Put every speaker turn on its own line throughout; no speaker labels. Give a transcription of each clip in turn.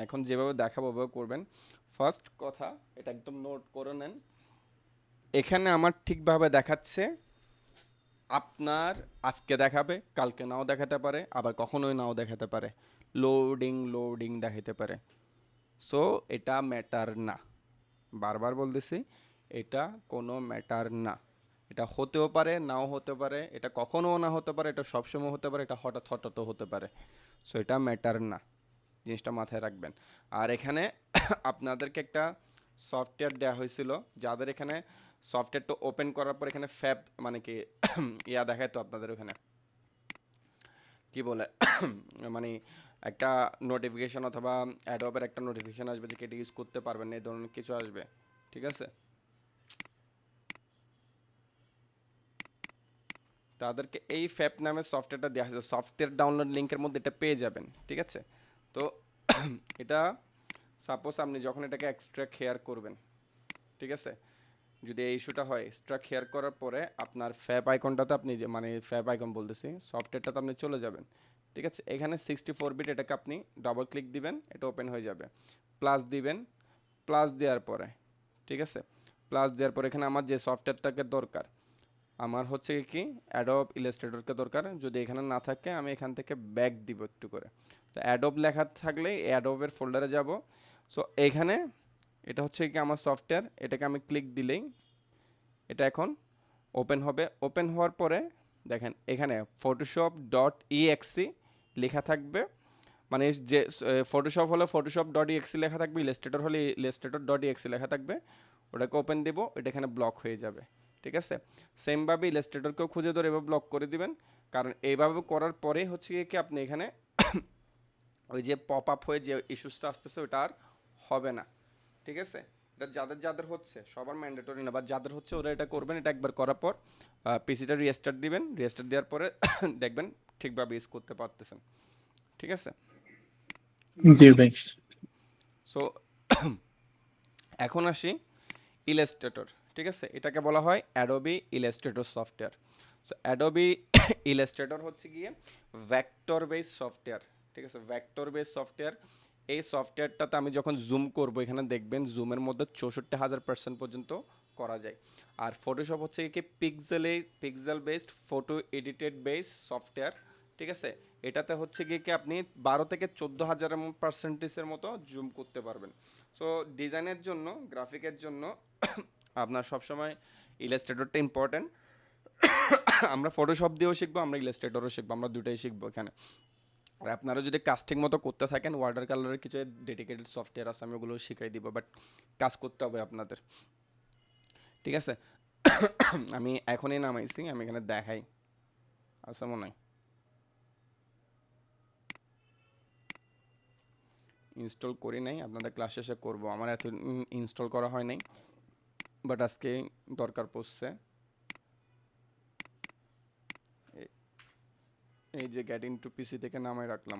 এখন যেভাবে দেখাবো ওভাবে করবেন। ফার্স্ট কথা, এটা একদম নোট করে নেন। এখানে আমার ঠিকভাবে দেখাচ্ছে, আপনার আজকে দেখাবে, কালকে নাও দেখাতে পারে, আবার কখনোই নাও দেখাতে পারে, লোডিং লোডিং দেখাতে পারে। সো এটা ম্যাটার না, বারবার বলতেছি, এটা কোনো ম্যাটার না। এটা হতেও পারে, নাও হতে পারে, এটা কখনোও না হতে পারে, এটা সবসময় হতে পারে, এটা হঠাৎ হঠাৎও হতে পারে। সো এটা ম্যাটার না, জিনিসটা মাথায় রাখবেন। আর এখানে আপনাদেরকে একটা সফটওয়্যার দেওয়া হয়েছিল, যাদের এখানে সফটওয়্যারটা ওপেন করার পর এখানে ফ্যাব মানে কি ইয়া দেখায়, তো আপনাদের ওখানে কি বলে মানে একটা নোটিফিকেশন অথবা অ্যাডোবের একটা নোটিফিকেশন আসবে যে এটা ইউজ করতে পারবেন না, এই ধরনের কিছু আসবে। ঠিক আছে, তাদেরকে এই ফ্যাপ নামে সফটওয়্যারটা দেওয়া হয়েছে, সফটওয়্যার ডাউনলোড লিঙ্কের মধ্যে এটা পেয়ে যাবেন। ঠিক আছে, তো এটা সাপোজ আপনি যখন এটাকে এক্সট্রা কেয়ার করবেন, ঠিক আছে, যদি এই ইস্যুটা হয়, এক্সট্রা কেয়ার করার পরে আপনার ফ্যাপ আইকনটাতে আপনি মানে ফ্যাপ আইকন বলতেছি, সফটওয়্যারটাতে আপনি চলে যাবেন। ঠিক আছে, এখানে 64 বিট, এটাকে আপনি ডাবল ক্লিক দিবেন, এটা ওপেন হয়ে যাবে। প্লাস দিবেন, প্লাস দেওয়ার পরে, ঠিক আছে, প্লাস দেওয়ার পরে এখানে আমার যে সফটওয়্যারটাকে দরকার, আমার হচ্ছে কি অ্যাডোব ইলাস্ট্রেটরকে দরকার। যদি এখানে না থাকে আমি এখান থেকে ব্যাক দিব একটু করে। তো অ্যাডোব লেখা থাকলে অ্যাডোবের ফোল্ডারে যাব। সো এখানে এটা হচ্ছে কি আমার সফটওয়্যার, এটাকে আমি ক্লিক দিলেই এটা এখন ওপেন হবে। ওপেন হওয়ার পরে দেখেন এখানে ফটোশপ ডট ইএক্সি লেখা থাকবে, মানে যে ফটোশপ হলে ফটোশপ ডট ইএক্সি লেখা থাকবে, ইলাস্ট্রেটর হলে ইলাস্ট্রেটর ডট ইএক্সি লেখা থাকবে। ওটাকে ওপেন দেব, এটা এখানে ব্লক হয়ে যাবে। ঠিক আছে, সেমভাবে ইলাস্ট্রেটরকেও খুঁজে ধরে এভাবে ব্লক করে দিবেন, কারণ এইভাবে করার পরে হচ্ছে কি আপনি এখানে ওই যে পপ আপ হয়ে যে ইস্যুসটা আসতেছে ওটা আর হবে না। ঠিক আছে, এটা যাদের যাদের হচ্ছে সবার ম্যান্ডেটরি না, বা যাদের হচ্ছে ওরা এটা করবেন। এটা একবার করার পর পিসিটা রিস্টার্ট দিবেন, রিস্টার্ট দেওয়ার পরে দেখবেন ঠিকভাবে ইউজ করতে পারতেছেন। ঠিক আছে,
জি ভাই।
সো এখন আসি ইলাস্ট্রেটর। ঠিক আছে, এটাকে বলা হয় Adobe Illustrator software. So Adobe Illustrator হচ্ছে গিয়ে ভেক্টর বেস সফটওয়্যার। ঠিক আছে, ভেক্টর বেস সফটওয়্যার। এই সফটওয়্যারটাতে আমি যখন জুম করব, এখানে দেখবেন জুমের মধ্যে 64,000% পর্যন্ত করা যায়। আর ফটোশপ হচ্ছে কি pixel based photo edited base software. ঠিক আছে, এটাতে হচ্ছে গিয়ে কি আপনি 12 থেকে 14,000% মতো জুম করতে পারবেন। সো ডিজাইনের জন্য, গ্রাফিকের জন্য আপনার সবসময় ইলাস্ট্রেটরটা ইম্পর্টেন্ট। আমরা ফটোশপ দিয়েও শিখবো, আমরা ইলাস্ট্রেটরও শিখবো, আমরা দুটাই শিখবো এখানে। আর আপনারা যদি কাজ ঠিক মতো করতে থাকেন, ওয়াটার কালারের কিছু ডেডিকেটেড সফটওয়্যার আছে, আমি ওগুলো শিখাই দিব, বাট কাজ করতে হবে আপনাদের। ঠিক আছে, আমি এখনই নামাইছি, আমি এখানে দেখাই আছে মনে হয়, ইনস্টল করি নাই, আপনাদের ক্লাস শেষে করবো, আমার এত ইনস্টল করা হয় নাই, বাট আজকে দরকার পড়ছে। এই যে গেট ইনটু পিসি থেকে নামাই রাখলাম।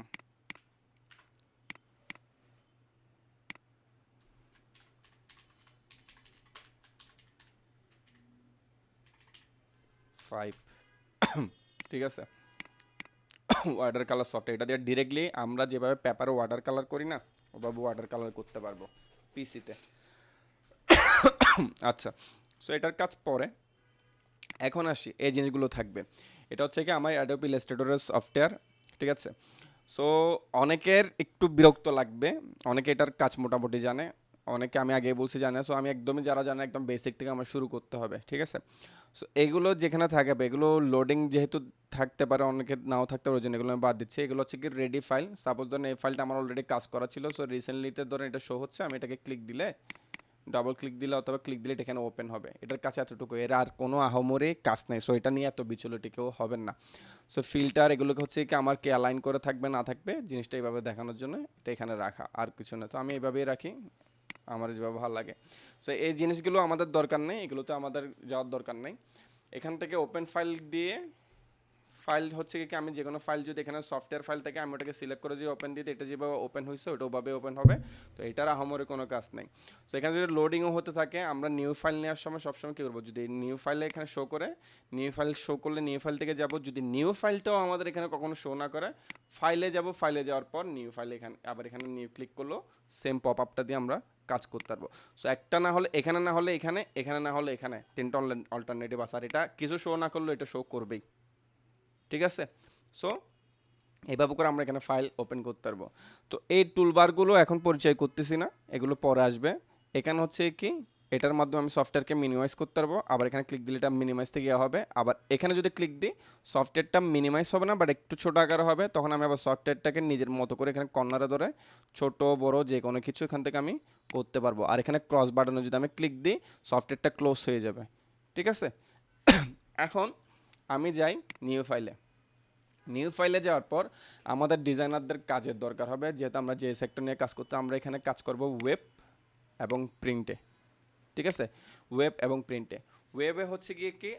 5, ঠিক আছে, ওয়াটার কালার সফটওয়্যার, এটা দিয়ে ডিরেক্টলি আমরা যেভাবে পেপারে ওয়াটার কালার করি না, ওভাবে ওয়াটার কালার করতে পারবো পিসিতে। আচ্ছা, সো এটার কাজ পরে, এখন আসি এই জিনিসগুলো থাকবে। এটা হচ্ছে কি আমার অ্যাডোবি ইলাস্ট্রেটরের সফটওয়্যার। ঠিক আছে, সো অনেকের একটু বিরক্ত লাগবে, অনেকে এটার কাজ মোটামুটি জানে, অনেকে আমি আগে বলছি জানে। সো আমি একদমই যারা জানে একদম বেসিক থেকে আমার শুরু করতে হবে। ঠিক আছে, সো এগুলো যেখানে থাকবে, এগুলো লোডিং যেহেতু থাকতে পারে, অনেকের নাও থাকতে পারে, ওই জন্য এগুলো আমি বাদ দিচ্ছি। এগুলো হচ্ছে কি রেডি ফাইল। সাপোজ ধরেন এই ফাইলটা আমার অলরেডি কাজ করা ছিল, সো রিসেন্টলিতে ধরেন এটা শো হচ্ছে, আমি এটাকে ক্লিক দিলে, ডাবল ক্লিক দিলে অথবা ক্লিক দিলে এটা এখানে ওপেন হবে। এটার কাছে এতটুকু, এর আর কোনো আহামরি কাজ নেই। সো এটা নিয়ে এত বিচলিত কেউ হবেন না। সো ফিল্টার এগুলোকে হচ্ছে কি আমার কে অ্যালাইন করে থাকবে না থাকবে, জিনিসটা এইভাবে দেখানোর জন্য এটা এখানে রাখা, আর কিছু না। তো আমি এইভাবেই রাখি, আমার যেভাবে ভালো লাগে। সো এই জিনিসগুলো আমাদের দরকার নেই, এগুলোতে আমাদের যাওয়ার দরকার নেই। এখান থেকে ওপেন ফাইল দিয়ে ফাইল হচ্ছে কি আমি যে কোনো ফাইল যদি এখানে সফটওয়্যার ফাইল থাকে আমি ওটাকে সিলেক্ট করে যদি ওপেন দিই এটা যেভাবে ওপেন হয়েছে ওটা ওভাবে ওপেন হবে। তো এটার আহামরি কোনো কাজ নাই। তো এখানে যদি লোডিংও হতে থাকে আমরা নিউ ফাইল নেওয়ার সময় সবসময় কী করবো, যদি নিউ ফাইলে এখানে শো করে নিউ ফাইল শো করলে নিউ ফাইল থেকে যাব, যদি নিউ ফাইলটাও আমাদের এখানে কখনো শো না করে ফাইলে যাব, ফাইলে যাওয়ার পর নিউ ফাইলে এখানে আবার এখানে নিউ ক্লিক করলো সেম পপ আপটা দিয়ে আমরা কাজ করতে পারবো। সো একটা না হলে এখানে, না হলে এখানে, এখানে না হলে এখানে, তিনটা অল্টারনেটিভ আছে। আর এটা কিছু শো না করলেও এটা শো করবেই, ঠিক আছে। সো এইভাবে করে আমরা এখানে ফাইল ওপেন করতে পারবো। তো এই টুলবারগুলো এখন পরিচয় করতেছি না, এগুলো পরে আসবে। এখানে হচ্ছে কি এটার মাধ্যমে আমি সফটওয়্যারকে মিনিমাইজ করতে পারবো, আবার এখানে ক্লিক দিলে এটা মিনিমাইজ থেকে হবে। আবার এখানে যদি ক্লিক দিই সফটওয়্যারটা মিনিমাইজ হবে না বাট একটু ছোটো আকারে হবে, তখন আমি আবার সফটওয়্যারটাকে নিজের মতো করে এখানে কর্নারে ধরে ছোট বড় যে কোনো কিছু এখান থেকে আমি করতে পারবো। আর এখানে ক্রস বাটনে যদি আমি ক্লিক দিই সফটওয়্যারটা ক্লোজ হয়ে যাবে, ঠিক আছে। এখন আমি যাই নিউ ফাইলে। নিউ ফাইলে যাওয়ার পর আমাদের ডিজাইনারদের কাজের দরকার হবে, যেহেতু আমরা যে সেক্টর নিয়ে কাজ করতে আমরা এখানে কাজ করব ওয়েব এবং প্রিন্টে, ঠিক আছে। ওয়েব এবং প্রিন্টে, ওয়েবে হচ্ছে গিয়ে কি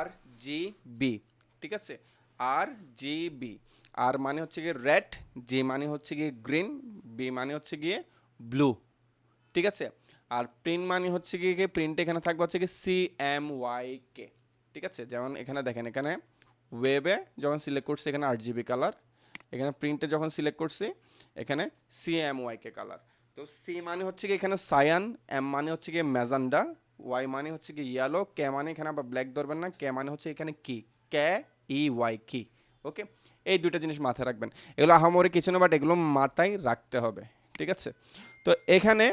RGB, ঠিক আছে। RGB, আর মানে হচ্ছে গিয়ে রেড, জি মানে হচ্ছে গিয়ে গ্রিন, বি মানে হচ্ছে গিয়ে ব্লু, ঠিক আছে। আর প্রিন্ট মানে হচ্ছে গিয়ে প্রিন্ট এখানে থাকবে হচ্ছে গিয়ে CMYK, ঠিক আছে। যেমন এখানে দেখেন, এখানে ওয়েবে যখন সিলেক্ট করছি এখানে RGB কালার, এখানে প্রিন্টে যখন সিলেক্ট করছি এখানে CMYK কালার। তো সি মানে হচ্ছে কি এখানে সায়ান, এম মানে হচ্ছে কি ম্যাজেন্ডা, ওয়াই মানে হচ্ছে কি ইয়েলো, কে মানে এখানে আবার ব্ল্যাক ধরবেন না, কে মানে হচ্ছে এখানে কি KEY কি, ওকে। এই দুটো জিনিস মাথায় রাখবেন, এগুলো আহামরি কিছু না বাট এগুলো মাথায় রাখতে হবে, ঠিক আছে। তো এখানে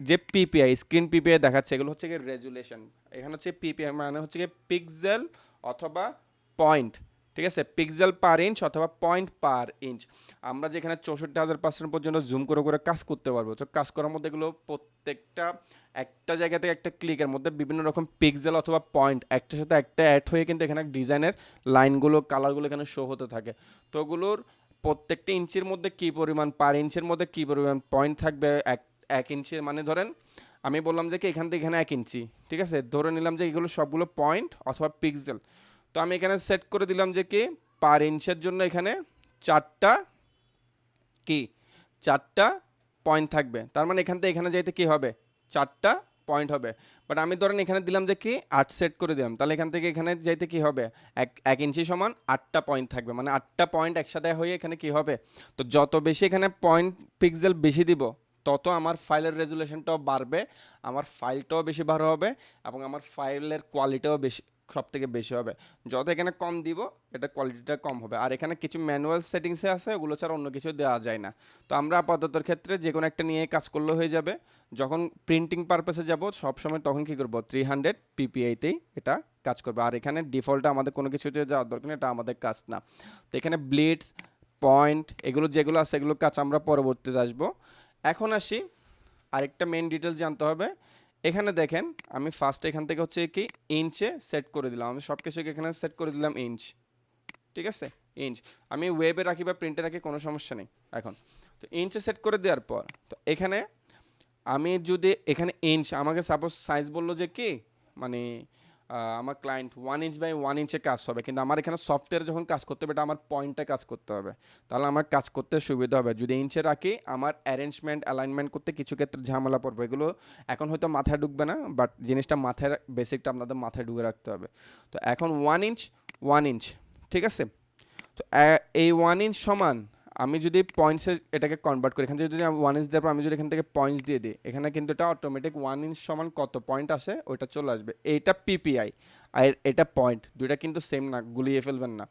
যে PPI স্ক্রিন PPI দেখাচ্ছে এগুলো হচ্ছে কি রেজুলেশন, এখানে হচ্ছে PPI মানে হচ্ছে কি পিক্সেল অথবা পয়েন্ট, ঠিক আছে। পিক্সেল পার ইঞ্চ অথবা পয়েন্ট পার ইঞ্চ। আমরা যেখানে 64,000% পর্যন্ত জুম করে করে কাজ করতে পারবো। তো কাজ করার মধ্যে এগুলো প্রত্যেকটা একটা জায়গা থেকে একটা ক্লিকের মধ্যে বিভিন্ন রকম পিক্সেল অথবা পয়েন্ট একটার সাথে একটা অ্যাড হয়ে কিন্তু এখানে ডিজাইনের লাইনগুলো কালারগুলো এখানে শো হতে থাকে। তো ওগুলোর প্রত্যেকটা ইঞ্চির মধ্যে কী পরিমাণ, পার ইঞ্চের মধ্যে কী পরিমাণ পয়েন্ট থাকবে, এক ইঞ্চি মানে ধরেন আমি বললাম যে কি এখান থেকে এখানে 1 ইঞ্চি, ঠিক আছে। ধরে নিলাম যে এগুলো সবগুলো পয়েন্ট অথবা পিক্সেল। তো আমি এখানে সেট করে দিলাম যে কি পার ইঞ্চের জন্য এখানে 4টা কি 4টা পয়েন্ট থাকবে, তার মানে এখান থেকে এখানে যাইতে কি হবে 4টা পয়েন্ট হবে। বাট আমি ধরেন এখানে দিলাম যে কি 8 সেট করে দিলাম, তাহলে এখান থেকে এখানে যাইতে কি হবে 1 ইঞ্চি সমান 8টা পয়েন্ট থাকবে, মানে 8টা পয়েন্ট একসাথে হয়ে এখানে কি হবে। তো যত বেশি এখানে পয়েন্ট পিক্সেল বেশি দিব তত আমার ফাইলের রেজুলেশনটাও বাড়বে, আমার ফাইলটাও বেশি ভালো হবে এবং আমার ফাইলের কোয়ালিটিও বেশি সব থেকে বেশি হবে। যত এখানে কম দিব এটা কোয়ালিটিটা কম হবে। আর এখানে কিছু ম্যানুয়াল সেটিংসে আছে, ওগুলো ছাড়া অন্য কিছু দেওয়া যায় না। তো আমরা আপাততর ক্ষেত্রে যে কোনো একটা নিয়ে কাজ করলে হয়ে যাবে। যখন প্রিন্টিং পারপাসে যাব সবসময় তখন কি করব 300 PPI-তেই এটা কাজ করবে। আর এখানে ডিফল্টে আমাদের কোনো কিছুতে যাওয়ার দরকার নেই, এটা আমাদের কাজ না। তো এখানে ব্লিডস পয়েন্ট এগুলো যেগুলো আছে এগুলো কাজ আমরা পরবর্তীতে আসবো। এখন আসি আরেকটা মেন ডিটেলস জানতে হবে। এখানে দেখেন আমি ফার্স্ট এখান থেকে হচ্ছে কি ইঞ্চে সেট করে দিলাম, আমি সব কিছুকে এখানে সেট করে দিলাম ইঞ্চ, ঠিক আছে। ইঞ্চ আমি ওয়েবে রাখি বা প্রিন্টে রাখি কোনো সমস্যা নেই। এখন তো ইঞ্চে সেট করে দেওয়ার পর তো এখানে আমি যদি এখানে ইঞ্চ আমাকে সাপোজ সাইজ বললো যে কি মানে আমার ক্লায়েন্ট 1 ইঞ্চ বাই 1 ইঞ্চে কাজ হবে, কিন্তু আমার এখানে সফটওয়্যার যখন কাজ করতে হবে এটা আমার পয়েন্টে কাজ করতে হবে, তাহলে আমার কাজ করতে সুবিধা হবে। যদি ইঞ্চে রাখি আমার অ্যারেঞ্জমেন্ট অ্যালাইনমেন্ট করতে কিছু ক্ষেত্রে ঝামেলা পড়বে, এগুলো এখন হয়তো মাথায় ঢুকবে না বাট জিনিসটা মাথায় বেসিকটা আপনাদের মাথায় ঢুকে রাখতে হবে। তো এখন 1 ইঞ্চ 1 ইঞ্চ, ঠিক আছে। তো এই 1 ইঞ্চ সমান আমি যদি পয়েন্টসে এটাকে কনভার্ট করি, এখানে যদি আমি 1 ইঞ্চ দেওয়ার পর আমি যদি এখান থেকে পয়েন্টস দিয়ে দিই এখানে কিন্তু এটা অটোমেটিক 1 ইঞ্চ সমান কত পয়েন্ট আসে ওইটা চলে আসবে। এইটা PPI আর এটা পয়েন্ট, দুইটা কিন্তু সেম না, গুলিয়ে ফেলবেন না।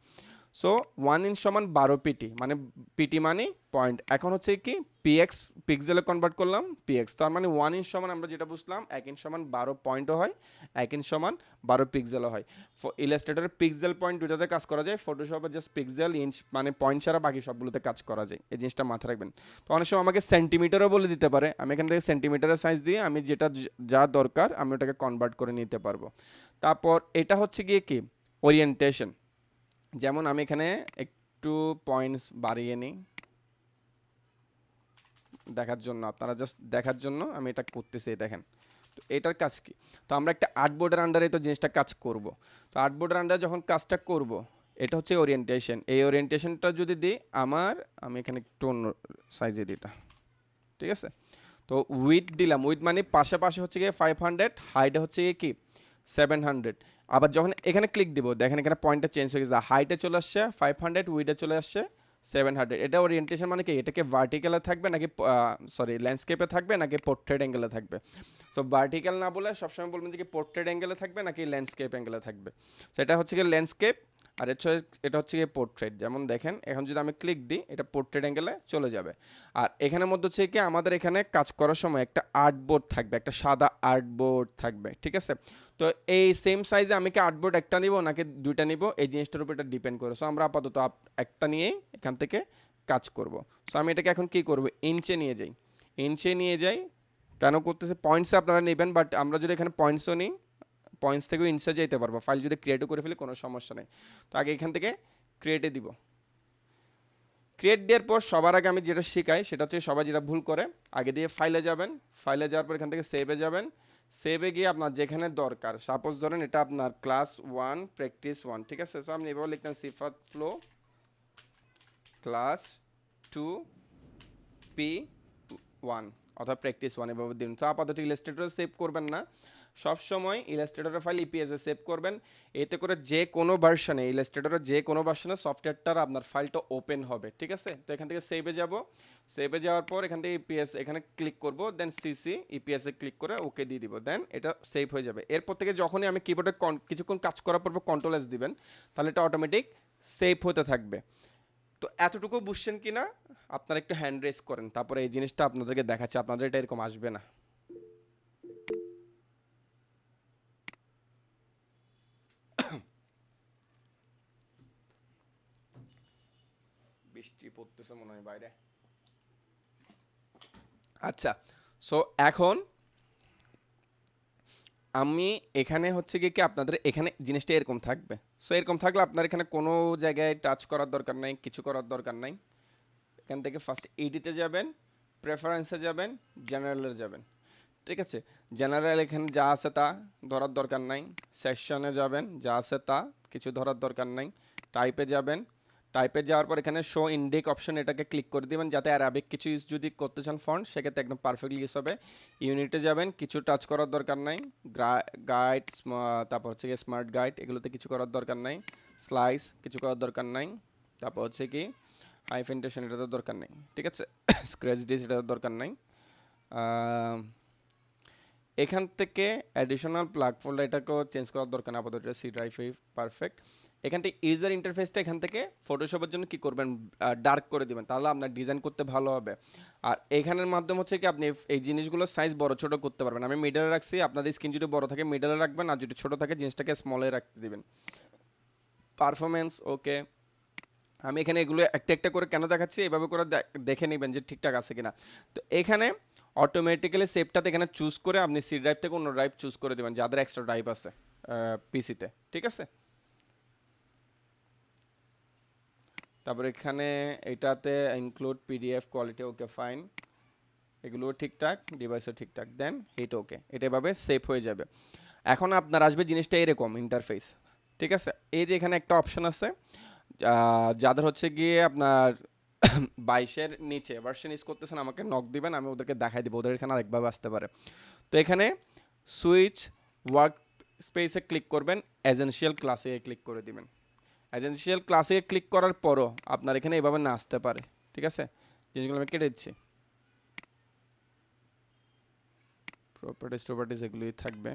সো 1 ইঞ্চ সমান 12 PT, মানে PT মানে পয়েন্ট। এখন হচ্ছে কি PX পিক্সেলে কনভার্ট করলাম PX, তার মানে 1 ইঞ্চ সমান আমরা যেটা বুঝলাম 1 ইঞ্চ সমান 12 পয়েন্টও হয়, 1 ইঞ্চ সমান 12 পিক্সেলও হয়। ইলাস্ট্রেটরের পিক্সেল পয়েন্ট দুটাতে কাজ করা যায়, ফটোশপে জাস্ট পিক্সেল ইঞ্চ মানে পয়েন্ট ছাড়া বাকি সবগুলোতে কাজ করা যায়, এই জিনিসটা মাথায় রাখবেন। তো অনেক সময় আমাকে সেন্টিমিটারও বলে দিতে পারে, আমি এখান থেকে সেন্টিমিটারের সাইজ দিয়ে আমি যেটা যা দরকার আমি ওটাকে কনভার্ট করে নিতে পারবো। তারপর এটা হচ্ছে গিয়ে কি ওরিয়েন্টেশন, যেমন আমি এখানে একটু পয়েন্টস বাড়িয়ে নিই দেখার জন্য, আপনারা জাস্ট দেখার জন্য আমি এটা করতেছি, দেখেন। তো এটার কাজ কি, তো আমরা একটা আর্টবোর্ডের আন্ডারে তো জিনিসটা কাজ করব। তো আর্টবোর্ডের আন্ডারে যখন কাজটা করব এটা হচ্ছে ওরিয়েন্টেশন। এই ওরিয়েন্টেশনটা যদি দিই আমি এখানে একটু অন্য সাইজে দিই এটা, ঠিক আছে। তো উইথ দিলাম, উইথ মানে পাশাপাশি হচ্ছে গিয়ে 500, হাইটে হচ্ছে গিয়ে কি 700। আবার যখন এখানে ক্লিক দিব দেখেন এখানে পয়েন্টটা চেঞ্জ হয়ে গেছে, হাইটে চলে আসছে 500, উইথে চলে আসছে 700। এটা ওরিয়েন্টেশন মানে কি, এটাকে ভার্টিক্যালে থাকবে নাকি ল্যান্ডস্কেপে থাকবে নাকি পোর্ট্রেট অ্যাঙ্গেলে থাকবে। সো ভার্টিক্যাল না বলে সবসময় বলবেন যে কি পোর্ট্রেট অ্যাঙ্গেলে থাকবে নাকি ল্যান্ডস্কেপ অ্যাঙ্গেলে থাকবে। সো এটা হচ্ছে কি ল্যান্ডস্কেপ, আর এটা হচ্ছে গিয়ে পোর্ট্রেট। যেমন দেখেন এখন যদি আমি ক্লিক দিই এটা পোর্ট্রেট অ্যাঙ্গেলে চলে যাবে। আর এখানের মধ্যে হচ্ছে কি আমাদের এখানে কাজ করার সময় একটা আর্টবোর্ড থাকবে, একটা সাদা আর্টবোর্ড থাকবে, ঠিক আছে। তো এই সেম সাইজে আমি কি আর্টবোর্ড একটা নিব নাকি দুইটা নিব, এই জিনিসটার উপর এটা ডিপেন্ড করে। সো আমরা আপাতত একটা নিয়েই এখান থেকে কাজ করব। সো আমি এটাকে এখন কি করব, ইঞ্চে নিয়ে যাই। ইঞ্চে নিয়ে যাই কেন করতেছে, পয়েন্টসে আপনারা নেবেন, বাট আমরা যদি এখানে পয়েন্টসও নিই, পয়েন্টস থেকেও ইনসে যেতে পারবো, ফাইল যদি ক্রিয়েটও করে ফেলি কোনো সমস্যা নেই। তো আগে এখান থেকে ক্রিয়েটে দিব। ক্রিয়েট দেওয়ার পর সবার আগে আমি যেটা শেখাই সেটা হচ্ছে সবাই যেটা ভুল করে, আগে দিয়ে ফাইলে যাবেন, ফাইলে যাওয়ার পর এখান থেকে সেভে যাবেন। সেভে গিয়ে আপনার যেখানে দরকার, সাপোজ ধরেন এটা আপনার ক্লাস 1 প্র্যাকটিস 1, ঠিক আছে। সো আপনি এভাবে লিখতেন সিফাত ফ্লো ক্লাস 2 P1 অথবা প্র্যাকটিস 1 এভাবে দিন। তো আপাতত ইলাস্ট্রেটরে সেভ করবেন না, সবসময় ইলাস্ট্রেটরের ফাইল ইপিএসে সেভ করবেন। এতে করে যে কোনো ভার্সনে, ইলাস্ট্রেটরের যে কোনো ভার্সনে সফটওয়্যারটার আপনার ফাইলটা ওপেন হবে, ঠিক আছে। তো এখান থেকে সেভে যাব, সেভে যাওয়ার পর এখান থেকে ইপিএস এখানে ক্লিক করব, দেন সিসি ইপিএসে ক্লিক করে ওকে দিয়ে দিব, দেন এটা সেভ হয়ে যাবে। এরপর থেকে যখনই আমি কিবোর্ডে কিছুক্ষণ কাজ করার পর কন্ট্রোল এস দিবেন, তাহলে এটা অটোমেটিক সেভ হতে থাকবে। তো এতটুকু বুঝছেন কি না আপনারা একটু হ্যান্ড রেস করেন, তারপরে এই জিনিসটা আপনাদেরকে দেখাচ্ছে, আপনাদের এটা এরকম আসবে না। বৃষ্টি পড়তেছে মনে হয় বাইরে। আচ্ছা, সো এখন আমি এখানে হচ্ছে গিয়ে কি আপনাদের এখানে জিনিসটা এরকম থাকবে। সো এরকম থাকলে আপনার এখানে কোনো জায়গায় টাচ করার দরকার নাই, কিছু করার দরকার নাই। এখান থেকে ফার্স্ট এডিটে যাবেন, প্রেফারেন্সে যাবেন, জেনারেলে যাবেন, ঠিক আছে। জেনারেল এখানে যা আছে তা ধরার দরকার নাই। সেকশনে যাবেন, যা আছে তা কিছু ধরার দরকার নাই। টাইপে যাবেন, টাইপে যাওয়ার পর এখানে শো ইন্ডেক্স অপশন এটাকে ক্লিক করে দিবেন, যাতে অ্যারাবিক কিছু ইউজ যদি করতে চান ফন্ট সেক্ষেত্রে একদম পারফেক্টলি ইউজ হবে। ইউনিটে যাবেন, কিছু টাচ করার দরকার নাই। গাইড, তারপর হচ্ছে কি স্মার্ট গাইড, এগুলোতে কিছু করার দরকার নাই। স্লাইস কিছু করার দরকার নাই। তারপর হচ্ছে কি হাইফেন্টেশন, এটা তো দরকার নেই, ঠিক আছে। স্ক্র্যাচ ডিস, এটা দরকার নাই। এখান থেকে অ্যাডিশনাল প্লাগ ফোল্ডার এটাকেও চেঞ্জ করার দরকার না, আপাতত সি ড্রাইভে পারফেক্ট। এখান থেকে ইউজার ইন্টারফেসটা এখান থেকে ফটোশপের জন্য কি করবেন, ডার্ক করে দিবেন, তাহলে আপনার ডিজাইন করতে ভালো হবে। আর এখানের মাধ্যমে হচ্ছে কি আপনি এই জিনিসগুলোর সাইজ বড় ছোট করতে পারবেন। আমি মিডলে রাখছি, আপনাদের স্ক্রিন যদি বড় থাকে মিডলে রাখবেন, আর যদি ছোট থাকে জিনিসটাকে স্মলে রাখতে দিবেন। পারফরমেন্স ওকে, আমি এখানে এগুলো একটা একটা করে কেন দেখাচ্ছি, এভাবে করে দেখে নেবেন যে ঠিকঠাক আছে কিনা। তো এখানে অটোমেটিক্যালি সেভটাতে এখানে চুজ করে আপনি সি ড্রাইভ থেকে অন্য ড্রাইভ চুজ করে দেবেন যাদের এক্সট্রা ড্রাইভ আছে পিসিতে, ঠিক আছে। তারপর এখানে এটাতে include PDF quality okay fine, এগুলো ঠিকঠাক, ডিভাইসও ঠিকঠাক, দেন হিট ওকে, এটা এভাবে সেভ হয়ে যাবে। এখন আপনার আসবে জিনিসটা এরকম ইন্টারফেস, ঠিক আছে। এই যে এখানে একটা অপশন আছে, যাদের হচ্ছে গিয়ে আপনার 22-এর নিচে ভার্সন ইউজ করতেছেন আমাকে নক দিবেন, আমি ওদেরকে দেখাই দিব, ওদের এখানে আরেকভাবে আসতে পারে। তো এখানে সুইচ ওয়ার্ক স্পেসে ক্লিক করবেন, এজেন্সিয়াল ক্লাসে ক্লিক করে দিবেন। এজেন্সিয়াল ক্লাসে ক্লিক করার পরও আপনার এখানে এভাবে না আসতে পারে, ঠিক আছে। জিনিসগুলো আমি কেটে দিচ্ছি, প্রপার্টিস এগুলোই থাকবে।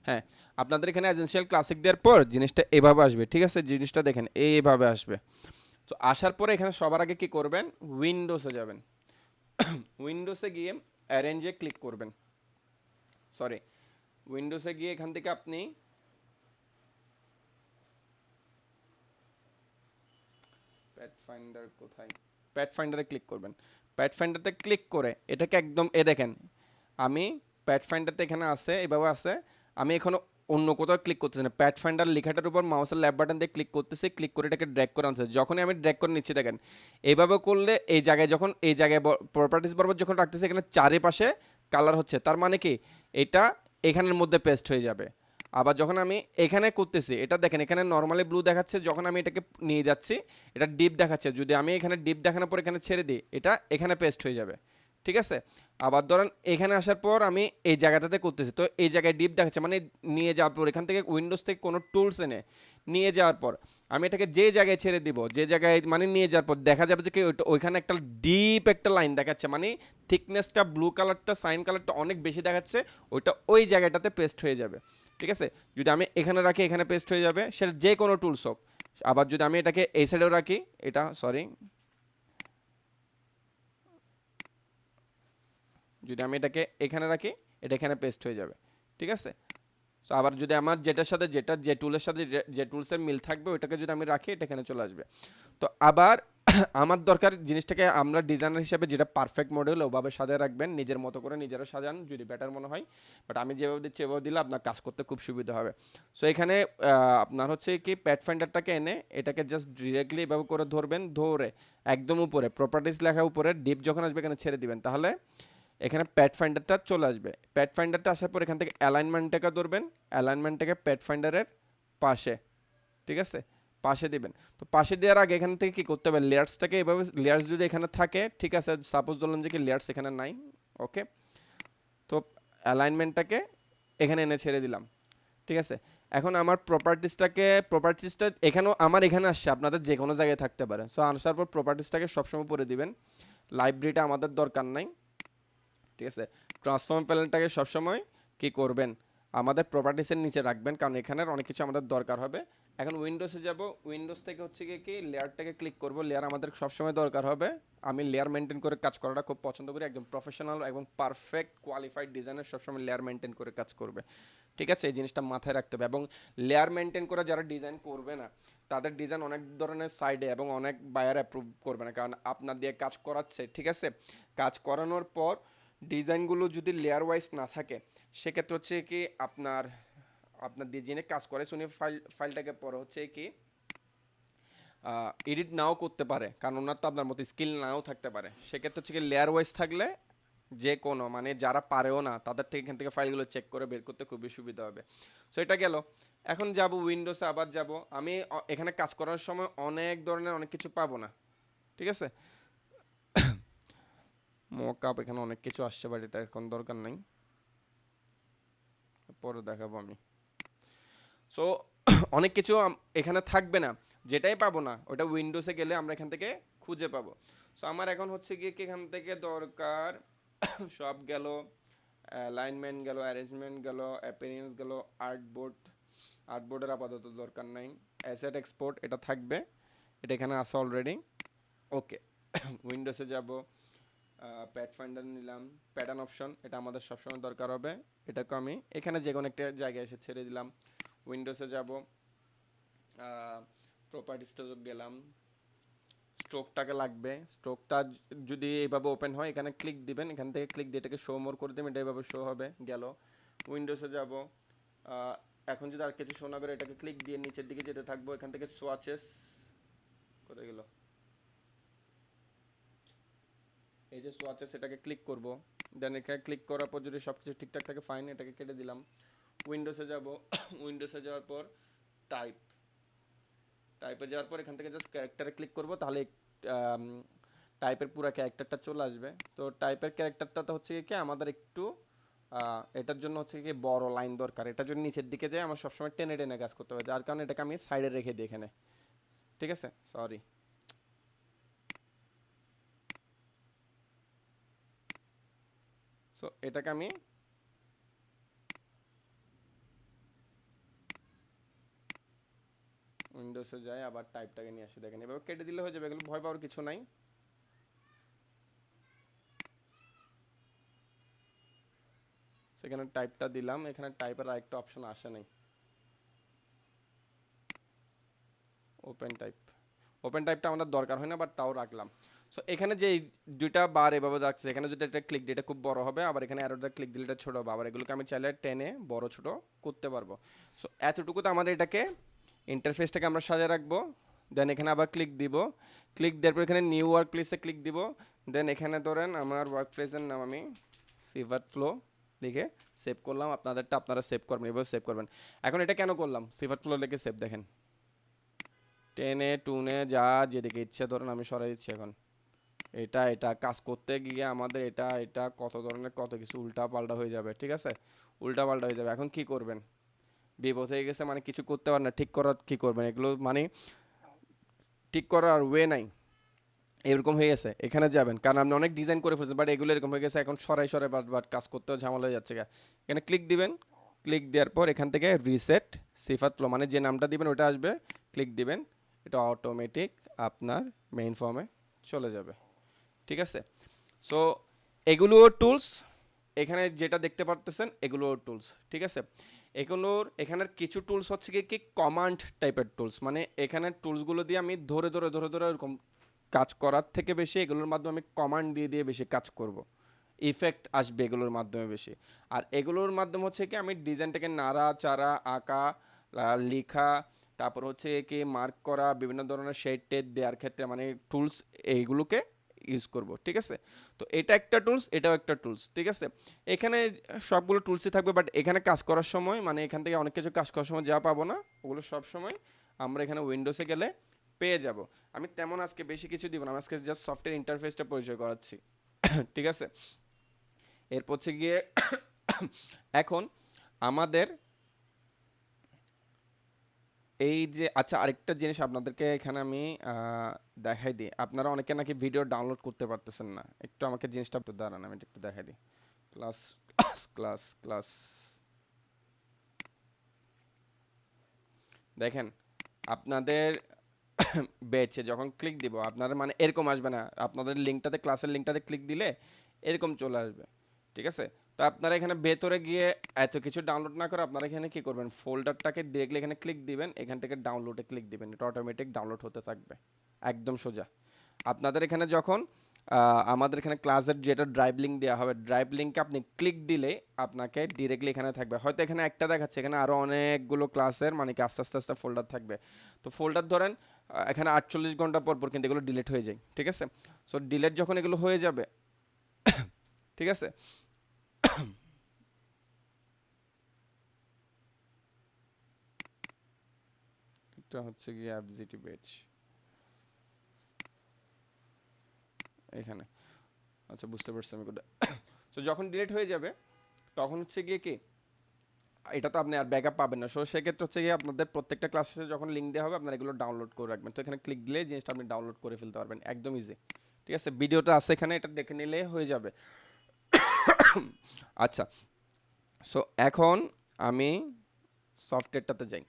হ্যাঁ, আপনাদের এখানে এজেন্সিয়াল ক্লাসিক দেওয়ার পর জিনিসটা এভাবে আসবে, ঠিক আছে। জিনিসটা দেখেন এইভাবে আসবে। তো আসার পরে এখানে সবার আগে কি করবেন, উইন্ডোসে যাবেন। উইন্ডোসে গিয়ে অ্যারেঞ্জে ক্লিক করবেন, সরি উইন্ডোসে গিয়ে এখান থেকে আপনি প্যাথ ফাইন্ডার কোথায়, প্যাথ ফাইন্ডারে ক্লিক করবেন। প্যাথ ফাইন্ডারতে ক্লিক করে এটাকে একদম দেখেন আমি প্যাথ ফাইন্ডারটা এখানে আছে, এভাবে আছে। আমি এখনো অন্য কোথাও ক্লিক করতেছি না, প্যাথ ফাইন্ডার লেখাটার উপর মাউসের লেফট বাটন দিয়ে ক্লিক করতেছি, ক্লিক করে এটাকে ড্র্যাগ করে আনছে। যখনই আমি ড্র্যাগ করে নিচ্ছি দেখেন এইভাবে করলে এই জায়গায় যখন এই জায়গায় প্রপার্টিস বরাবর যখন রাখতেছি এখানে চারিপাশে কালার হচ্ছে, তার মানে কি এটা এখানের মধ্যে পেস্ট হয়ে যাবে। আবার যখন আমি এখানে করতেছি, এটা দেখেন এখানে নর্মালি ব্লু দেখাচ্ছে, যখন আমি এটাকে নিয়ে যাচ্ছি এটা ডিপ দেখাচ্ছে। যদি আমি এখানে ডিপ দেখানোর পর এখানে ছেড়ে দিই, এটা এখানে পেস্ট হয়ে যাবে, ঠিক আছে। আবার ধরেন এখানে আসার পর আমি এই জায়গাটাতে করতেছি, তো এই জায়গায় ডিপ দেখাচ্ছে, মানে নিয়ে যাওয়ার পর এখান থেকে উইন্ডোজ থেকে কোনো টুলস এনে নিয়ে যাওয়ার পর আমি এটাকে যে জায়গায় ছেড়ে দিব, যে জায়গায় মানে নিয়ে যাওয়ার পর দেখা যাবে যে কি ওইখানে একটা ডিপ একটা লাইন দেখাচ্ছে, মানে থিকনেসটা ব্লু কালারটা সাইন কালারটা অনেক বেশি দেখাচ্ছে, ওইটা ওই জায়গাটাতে পেস্ট হয়ে যাবে, ঠিক আছে। যদি আমি এখানে রাখি এখানে পেস্ট হয়ে যাবে, সেটা যে কোনো টুলস হোক। আবার যদি আমি এটাকে এই সাইডেও রাখি, এটা সরি, যদি আমি এটাকে এখানে রাখি এটা এখানে পেস্ট হয়ে যাবে, ঠিক আছে। সো আবার যদি আমার যেটার সাথে যে টুলের সাথে যে টুলসের মিল থাকবে ওইটাকে যদি আমি রাখি এটা এখানে চলে আসবে। তো আবার আমার দরকার জিনিসটাকে আমরা ডিজাইনার হিসেবে যেটা পারফেক্ট মডেল ওভাবে সাজিয়ে রাখবেন, নিজের মতো করে নিজেরা সাজান যদি বেটার মনে হয়। বাট আমি যেভাবে দিচ্ছি এভাবে দিলে আপনার কাজ করতে খুব সুবিধা হবে। সো এখানে আপনার হচ্ছে কি প্যাড ফাইন্ডারটাকে এনে এটাকে জাস্ট ডিরেক্টলি এভাবে করে ধরবেন, ধরে একদম উপরে প্রপার্টিস লেখা উপরে ডিপ যখন আসবে এখানে ছেড়ে দিবেন, তাহলে এখানে প্যাড ফাইন্ডারটা চলে আসবে। প্যাড ফাইন্ডারটা আসার পর এখান থেকে অ্যালাইনমেন্টটাকে ধরবেন, অ্যালাইনমেন্টটাকে প্যাড ফাইন্ডারের পাশে, ঠিক আছে, পাশে দিবেন। তো পাশে দেওয়ার আগে এখান থেকে কি করতে হবে, লেয়ার্সটাকে এভাবে, লেয়ার্স যদি এখানে থাকে ঠিক আছে, সাপোজ ধরলাম যে কি লেয়ার্স এখানে নাই, ওকে। তো অ্যালাইনমেন্টটাকে এখানে এনে ছেড়ে দিলাম, ঠিক আছে। এখন আমার প্রপার্টিসটা এখানেও আমার এখানে আসছে, আপনাদের যে কোনো জায়গায় থাকতে পারে। সো আসার পর প্রপার্টিসটাকে সবসময় পরে দিবেন, লাইব্রেরিটা আমাদের দরকার নাই, ঠিক আছে। ট্রান্সফর্ম প্যানেলটাকে সবসময় কি করবেন, আমাদের প্রপার্টিসের নিচে রাখবেন, কারণ এখানের অনেক কিছু আমাদের দরকার হবে। এখন উইন্ডোজে যাব, উইন্ডোজ থেকে হচ্ছে কি লেয়ারটাকে ক্লিক করব, লেয়ার আমাদের সবসময় দরকার হবে। আমি লেয়ার মেনটেন করে কাজ করাটা খুব পছন্দ করি, একদম প্রফেশনাল এবং পারফেক্ট কোয়ালিফাইড ডিজাইনার সবসময় লেয়ার মেনটেন করে কাজ করবে, ঠিক আছে। এই জিনিসটা মাথায় রাখতে হবে। এবং লেয়ার মেনটেন করে যারা ডিজাইন করবে না তাদের ডিজাইন অনেক ধরনের সাইডে এবং অনেক বায়ার অ্যাপ্রুভ করবে না, কারণ আপনার দিয়ে কাজ করাচ্ছে, ঠিক আছে। কাজ করানোর পর ডিজাইনগুলো যদি লেয়ার ওয়াইজ না থাকে সেক্ষেত্রে হচ্ছে কি আপনার দিয়ে যিনি কাজ করে উনি ফাইলটাকে পরে হচ্ছে কি এডিট নাও করতে পারে, কারণ ওনার তো আপনার মতো স্কিল নাও থাকতে পারে। সেক্ষেত্রে হচ্ছে কি লেয়ার ওয়াইজ থাকলে যে কোনো মানে যারা পারেও না তাদের থেকে এখান থেকে ফাইলগুলো চেক করে বের করতে খুবই সুবিধা হবে। সো এটা গেল। এখন যাব উইন্ডোজে, আবার যাব। আমি এখানে কাজ করার সময় অনেক ধরনের অনেক কিছু পাবো না, ঠিক আছে। মকআপ এখানে অনেক কিছু আসছে, বাট এটা এখন দরকার নাই, পরে দেখাবো আমি। সো অনেক কিছু এখানে থাকবে না, যেটাই পাবো না ওটা উইন্ডোজে গেলে আমরা এখান থেকে খুঁজে পাবো। সো আমার এখন হচ্ছে গিয়ে কি এখান থেকে দরকার সব গেল, অ্যালাইনমেন্ট গেল, অ্যারেঞ্জমেন্ট গেল, অ্যাপিয়ারেন্স গেল, আর্টবোর্ডের আপাতত দরকার নাই, অ্যাসেট এক্সপোর্ট এটা থাকবে, এটা এখানে আছে অলরেডি, ওকে। উইন্ডোজে যাব, প্যাড ফাইন্ডার নিলাম, প্যাটার্ন অপশন এটা আমাদের সবসময় দরকার হবে, এটাকে আমি এখানে যে কোনো একটা জায়গায় এসে ছেড়ে দিলাম। উইন্ডোজে যাব, প্রপার্টিসটা গেলাম, স্ট্রোকটাকে লাগবে, স্ট্রোকটা যদি এইভাবে ওপেন হয় এখানে ক্লিক দিবেন, এখান থেকে ক্লিক দিয়ে এটাকে শো মোর করে দেবেন, এটা এইভাবে শো হবে, গেল। উইন্ডোজে যাব, এখন যদি আর কিছু শো না করে এটাকে ক্লিক দিয়ে নিচের দিকে যেতে থাকবো, এখান থেকে সোয়াচেস কোথায় গেল, এই যে সোয়াচেস এটাকে ক্লিক করব, দেন এখানে ক্লিক করার পর যদি সব কিছু ঠিকঠাক থাকে ফাইন, এটাকে কেটে দিলাম। উইন্ডোজে যাব, উইন্ডোজে যাওয়ার পর টাইপে যাওয়ার পর এখান থেকে জাস্ট ক্যারেক্টারে ক্লিক করব, তাহলে টাইপের পুরো ক্যারেক্টারটা চলে আসবে। তো টাইপের ক্যারেক্টারটা তো হচ্ছে কি আমাদের একটু এটার জন্য হচ্ছে কি বড় লাইন দরকার, এটার জন্য নিচের দিকে যায় আমার সবসময় টেনে টেনে কাজ করতে হবে, যার কারণে এটাকে আমি সাইডে রেখে দিই এখানে, ঠিক আছে, সরি। সো এটাকে আমি উইন্ডোজে যাই, আবার টাইপটাকে নিয়ে আসি, দেখেন এভাবে কেটে দিলে হয়ে যাবে, এগুলো ভয় পাওয়ার কিছু নাই। সেখানে টাইপটা দিলাম, এখানে টাইপের আরেকটা অপশন আসে নাই, ওপেন টাইপটা আমাদের দরকার হয় না, বাট তাও রাখলাম। সো এখানে যে দুইটা বার এভাবে যাচ্ছে, এখানে যদি এটা ক্লিক দিই এটা খুব বড় হবে, আবার এখানে অ্যারোটা ক্লিক দিলে এটা ছোট হবে, আবার এগুলোকে আমি চাইলে টেনে বড় ছোট করতে পারবো। সো এতটুকুতে আমাদের এটাকে ইন্টারফেসটাকে আমরা সাজিয়ে রাখবো। দেন এখানে আবার ক্লিক দিব, ক্লিক দেওয়ার পর এখানে নিউ ওয়ার্ক প্লেসে ক্লিক দিব, দেন এখানে ধরেন আমার ওয়ার্ক প্লেসের নাম আমি সিভার ফ্লো লিখে সেভ করলাম, আপনাদেরটা আপনারা সেভ করবেন, এভাবে সেভ করবেন। এখন এটা কেন করলাম, সিভার ফ্লো লিখে সেভ, দেখেন টেনে টুনে যা যেদিকে ইচ্ছে ধরেন আমি সরাই দিচ্ছি। এখন এটা কাজ করতে গিয়ে আমাদের এটা কত ধরনের কত কিছু উল্টা পাল্টা হয়ে যাবে, ঠিক আছে, উল্টা পাল্টা হয়ে যাবে। এখন কি করবেন, বিপদ হয়ে গেছে মানে কিছু করতে পারেন না, ঠিক করার কি করবেন, এগুলো মানে ঠিক করার ওয়ে নাই, এরকম হয়ে গেছে। এখানে যাবেন কারণ আপনি অনেক ডিজাইন করে ফেলছেন, বাট এগুলো এরকম হয়ে গেছে, এখন সরাই সরাই বাট কাজ করতেও ঝামেলা হয়ে যাচ্ছে। এখানে ক্লিক দিবেন, ক্লিক দেওয়ার পর এখান থেকে রিসেট সিফাত ফ্লো মানে যে নামটা দিবেন ওটা আসবে, ক্লিক দিবেন, এটা অটোমেটিক আপনার মেইন ফর্মে চলে যাবে, ঠিক আছে। সো এগুলোও টুলস, এখানে যেটা দেখতে পারতেছেন এগুলোও টুলস, ঠিক আছে। এগুলোর এখানের কিছু টুলস হচ্ছে কি কমান্ড টাইপের টুলস, মানে এখানে টুলসগুলো দিয়ে আমি ধরে ধরে ধরে ধরে এরকম কাজ করার থেকে বেশি এগুলোর মাধ্যমে আমি কমান্ড দিয়ে দিয়ে বেশি কাজ করব, ইফেক্ট আসবে এগুলোর মাধ্যমে বেশি। আর এগুলোর মাধ্যমে হচ্ছে কি আমি ডিজাইনটাকে নাড়া চাড়া আঁকা লেখা, তারপর হচ্ছে কি মার্ক করা, বিভিন্ন ধরনের শেড টেড দেওয়ার ক্ষেত্রে মানে টুলস এইগুলোকে ইউজ করব, ঠিক আছে। তো এটা একটা টুলস, এটাও একটা টুলস, ঠিক আছে। এখানে সবগুলো টুলসই থাকবে, বাট এখানে কাজ করার সময় মানে এখান থেকে অনেক কিছু কাজ করার সময় যা পাবো না ওগুলো সব সময় আমরা এখানে উইন্ডোজে গেলে পেয়ে যাব। আমি তেমন আজকে বেশি কিছু দিব না, আমি আজকে জাস্ট সফটওয়্যার ইন্টারফেসটা পরিচয় করাচ্ছি, ঠিক আছে। এরপর হচ্ছে গিয়ে এখন আমাদের এই যে আচ্ছা আরেকটা জিনিস আপনাদেরকে এখানে আমি দেখাই দিই। আপনারা অনেকে নাকি ভিডিও ডাউনলোড করতে পারতেছেন না, একটু আমাকে জিনিসটা একটু দাঁড়ান, আমি একটু দেখাই দিই। ক্লাস ক্লাস ক্লাস ক্লাস দেখেন আপনাদের বেচে যখন ক্লিক দিব আপনারা মানে এরকম আসবে না, আপনাদের লিঙ্কটাতে ক্লাসের লিঙ্কটাতে ক্লিক দিলে এরকম চলে আসবে, ঠিক আছে। তো আপনারা এখানে ভেতরে গিয়ে এত কিছু ডাউনলোড না করে আপনারা এখানে কি করবেন, ফোল্ডারটাকে ডিরেক্টলি এখানে ক্লিক দিবেন, এখান থেকে ডাউনলোডে ক্লিক দিবেন, এটা অটোমেটিক ডাউনলোড হতে থাকবে, একদম সোজা। আপনাদের এখানে যখন আমাদের এখানে ক্লাসের যেটা ড্রাইভ লিঙ্ক দেওয়া হবে, ড্রাইভ লিঙ্কে আপনি ক্লিক দিলে আপনাকে ডিরেক্টলি এখানে থাকবে, হয়তো এখানে একটা দেখাচ্ছে, এখানে আরও অনেকগুলো ক্লাসের মানে কি আস্তে আস্তে আস্তে ফোল্ডার থাকবে। তো ফোল্ডার ধরেন এখানে 48 ঘন্টা পর পর কিন্তু এগুলো ডিলিট হয়ে যায়, ঠিক আছে। সো ডিলিট যখন এগুলো হয়ে যাবে ঠিক আছে, এটা হচ্ছে গিয়ে অ্যাপজিটি পেজ এখানে, আচ্ছা বুঝতে পারছি আমি কোনটা। সো যখন ডিলিট হয়ে যাবে তখন হচ্ছে গিয়ে কি এটা তো আপনি আর ব্যাকআপ পাবেন না। সো সেক্ষেত্রে হচ্ছে গিয়ে আপনাদের প্রত্যেকটা ক্লাসে যখন লিঙ্ক দেওয়া হবে আপনারা এগুলো ডাউনলোড করে রাখবেন। তো এখানে ক্লিক দিলে জিনিসটা আপনি ডাউনলোড করে ফেলতে পারবেন, একদম ইজি, ঠিক আছে। ভিডিওটা আছে এখানে, এটা দেখে নিলে হয়ে যাবে। আচ্ছা, সো এখন আমি সফটওয়্যারটাতে যাই।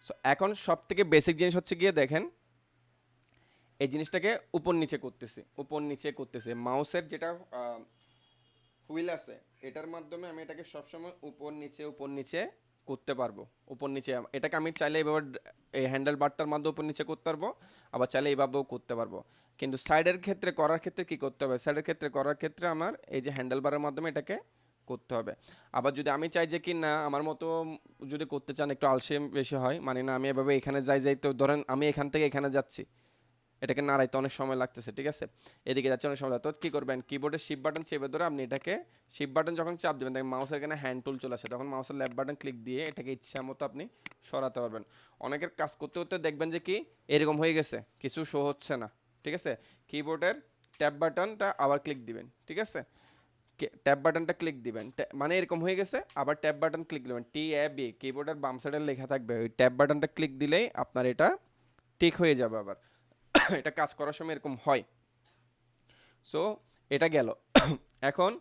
সো এখন সব থেকে বেসিক জিনিস হচ্ছে গিয়ে দেখেন এই জিনিসটাকে উপর নিচে করতেছি, উপর নিচে করতেছি, মাউসের যেটা হুইল আছে এটার মাধ্যমে আমি এটাকে সবসময় উপর নিচে করতে পারবো। উপর নিচে এটাকে আমি চাইলে এভাবে এই হ্যান্ডেল বারটার মাধ্যমে উপর নিচে করতে পারবো, আবার চাইলে এইভাবেও করতে পারবো। কিন্তু সাইডের ক্ষেত্রে করার ক্ষেত্রে কি করতে হবে, সাইডের ক্ষেত্রে করার ক্ষেত্রে আমার এই যে হ্যান্ডেল বারের মাধ্যমে এটাকে করতে হবে। আবার যদি আমি চাই যে কি না আমার মতো যদি করতে চান একটু আলসে বেশি হয়, মানে না আমি এভাবে এখানে যাই তো ধরেন আমি এখান থেকে এখানে যাচ্ছি, এটাকে নাড়াইতে অনেক সময় লাগতেছে, ঠিক আছে, এদিকে যাচ্ছে অনেক সময় লাগতো। তো কী করবেন, কিবোর্ডের শিফট বাটন চেপে ধরে আপনি এটাকে শিফট বাটন যখন চাপ দেবেন দেখেন মাউসের এখানে হ্যান্ড টুল চলে আসে, তখন মাউসের লেফট বাটন ক্লিক দিয়ে এটাকে ইচ্ছা মতো আপনি সরাতে পারবেন। অনেকের কাজ করতে করতে দেখবেন যে কি এরকম হয়ে গেছে, কিছু শো হচ্ছে না, ঠিক আছে। কিবোর্ডের ট্যাব বাটনটা আবার ক্লিক দিবেন, ঠিক আছে, ট্যাব বাটনটা ক্লিক দিবেন, মানে এরকম হয়ে গেছে, আবার ট্যাব বাটন ক্লিক দিবেন, TAB কিবোর্ডের বাম সাইডে লেখা থাকবে, ওই ট্যাব বাটনটা ক্লিক দিলেই আপনার এটা ঠিক হয়ে যাবে। আবার এটা কাজ করার সময় এরকম হয়। সো এটা গেল। এখন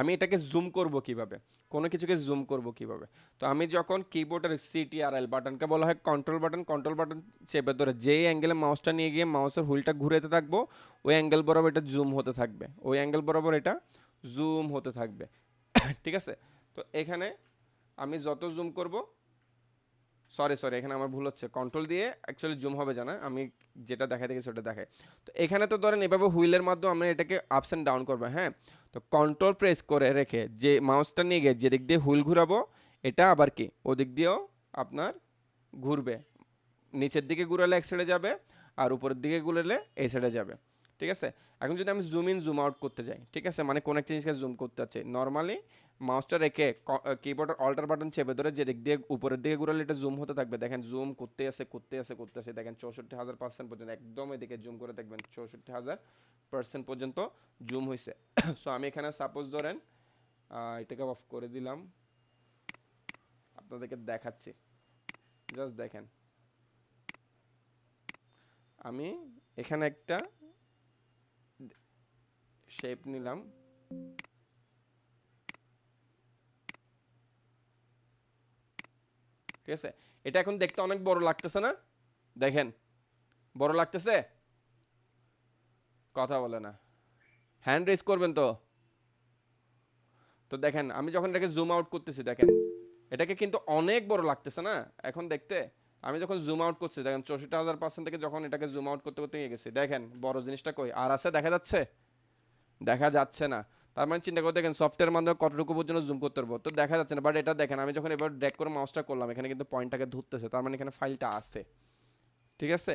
আমি এটাকে জুম করব কিভাবে, কোনো কিছুকে জুম করব কিভাবে। তো আমি যখন কিবোর্ডের CTRL বাটনকে বলা হয় কন্ট্রোল বাটন, কন্ট্রোল বাটন চেপে ধরে যেই অ্যাঙ্গেলে মাউসটা নিয়ে গিয়ে মাউসের হুইলটা ঘুরাতে থাকবো ওই অ্যাঙ্গেল বরাবর এটা জুম হতে থাকবে, ওই অ্যাঙ্গেল বরাবর এটা জুম হতে থাকবে, ঠিক আছে। তো এখানে আমি যত জুম করব, সরি এখানে আমার ভুল হচ্ছে, কন্ট্রোল দিয়ে অ্যাকচুয়ালি জুম হবে জানা, আমি যেটা দেখাতে গেছি ওটা দেখাই। তো এখানে তো ধরেন এভাবে হুইলের মাধ্যমে আমরা এটাকে আপস অ্যান্ড ডাউন করবো, হ্যাঁ। তো কন্ট্রোল প্রেস করে রেখে যে মাউসটা নিয়ে গিয়ে যেদিক দিয়ে হুইল ঘুরাবো এটা আবার কি ওদিক দিয়েও আপনার ঘুরবে, নিচের দিকে ঘুরালে এক সাইডে যাবে আর উপরের দিকে ঘুরালে এই সাইডে যাবে, ঠিক আছে। এখন যদি আমি জুম ইন জুম আউট করতে যাই, ঠিক আছে, মানে কোন একটা জিনিসকে জুম করতে চাচ্ছি, নর্মালি মাউসটা রেখে কিবোর্ডের অল্টার বাটন চেপে ধরে যে দিক দিয়ে উপরের দিকে ঘুরালে এটা জুম হতে থাকবে। দেখেন জুম করতে আসে করতে আসে করতে আসে, দেখেন 64,000% পর্যন্ত একদম এদিকে জুম করে দেখবেন 64,000% পর্যন্ত জুম হয়েছে। সো আমি এখানে সাপোজ ধরেন এটাকে অফ করে দিলাম, আপনাদেরকে দেখাচ্ছি, জাস্ট দেখেন আমি এখানে একটা শেপ নিলাম, ঠিক আছে। এটা এখন দেখতে অনেক বড় লাগতেছে না? দেখেন বড় লাগতেছে, কথা বলে না, হ্যান্ড রেজ করবেন তো। তো দেখেন আমি যখন এটাকে জুম আউট করতেছি, দেখেন এটাকে কিন্তু অনেক বড় লাগতেছে না এখন দেখতে। আমি যখন জুম আউট করছি দেখেন 64,000% থেকে যখন এটাকে জুম আউট করতে করতে গেছি, দেখেন বড় জিনিসটা কই আর আছে, দেখা যাচ্ছে? দেখা যাচ্ছে না। তার মানে চিন্তা করে দেখেন সফটওয়্যারের মাধ্যমে কতটুকু পর্যন্ত জুম করতে পারবো, তো দেখা যাচ্ছে না। বাট এটা দেখেন আমি যখন এবার ড্র্যাগ করে মাউসটা করলাম, এখানে কিন্তু পয়েন্টটাকে ধরতেছে, তার মানে এখানে ফাইলটা আছে, ঠিক আছে।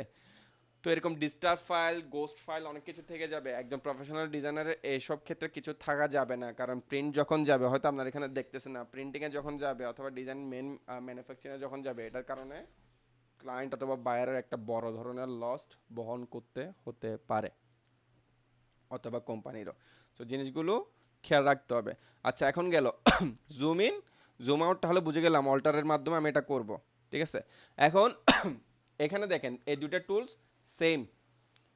তো এরকম ডিস্টার্ব ফাইল, গোস্ট ফাইল অনেক কিছু থেকে যাবে। একজন প্রফেশনাল ডিজাইনারের এইসব ক্ষেত্রে কিছু থাকা যাবে না, কারণ প্রিন্ট যখন যাবে, হয়তো আপনারা এখানে দেখতেছেন না, প্রিন্টিংয়ে যখন যাবে অথবা ডিজাইন মেন ম্যানুফ্যাকচারিংয়ে যখন যাবে, এটার কারণে ক্লায়েন্ট অথবা বায়ারের একটা বড় ধরনের লস বহন করতে হতে পারে, অথবা কোম্পানিরও। সো জিনিসগুলো খেয়াল রাখতে হবে। আচ্ছা এখন গেল জুম ইন জুম আউট, তাহলে বুঝে গেলাম অল্টারের মাধ্যমে আমি এটা করব, ঠিক আছে। এখন এখানে দেখেন এই দুইটা টুলস সেম,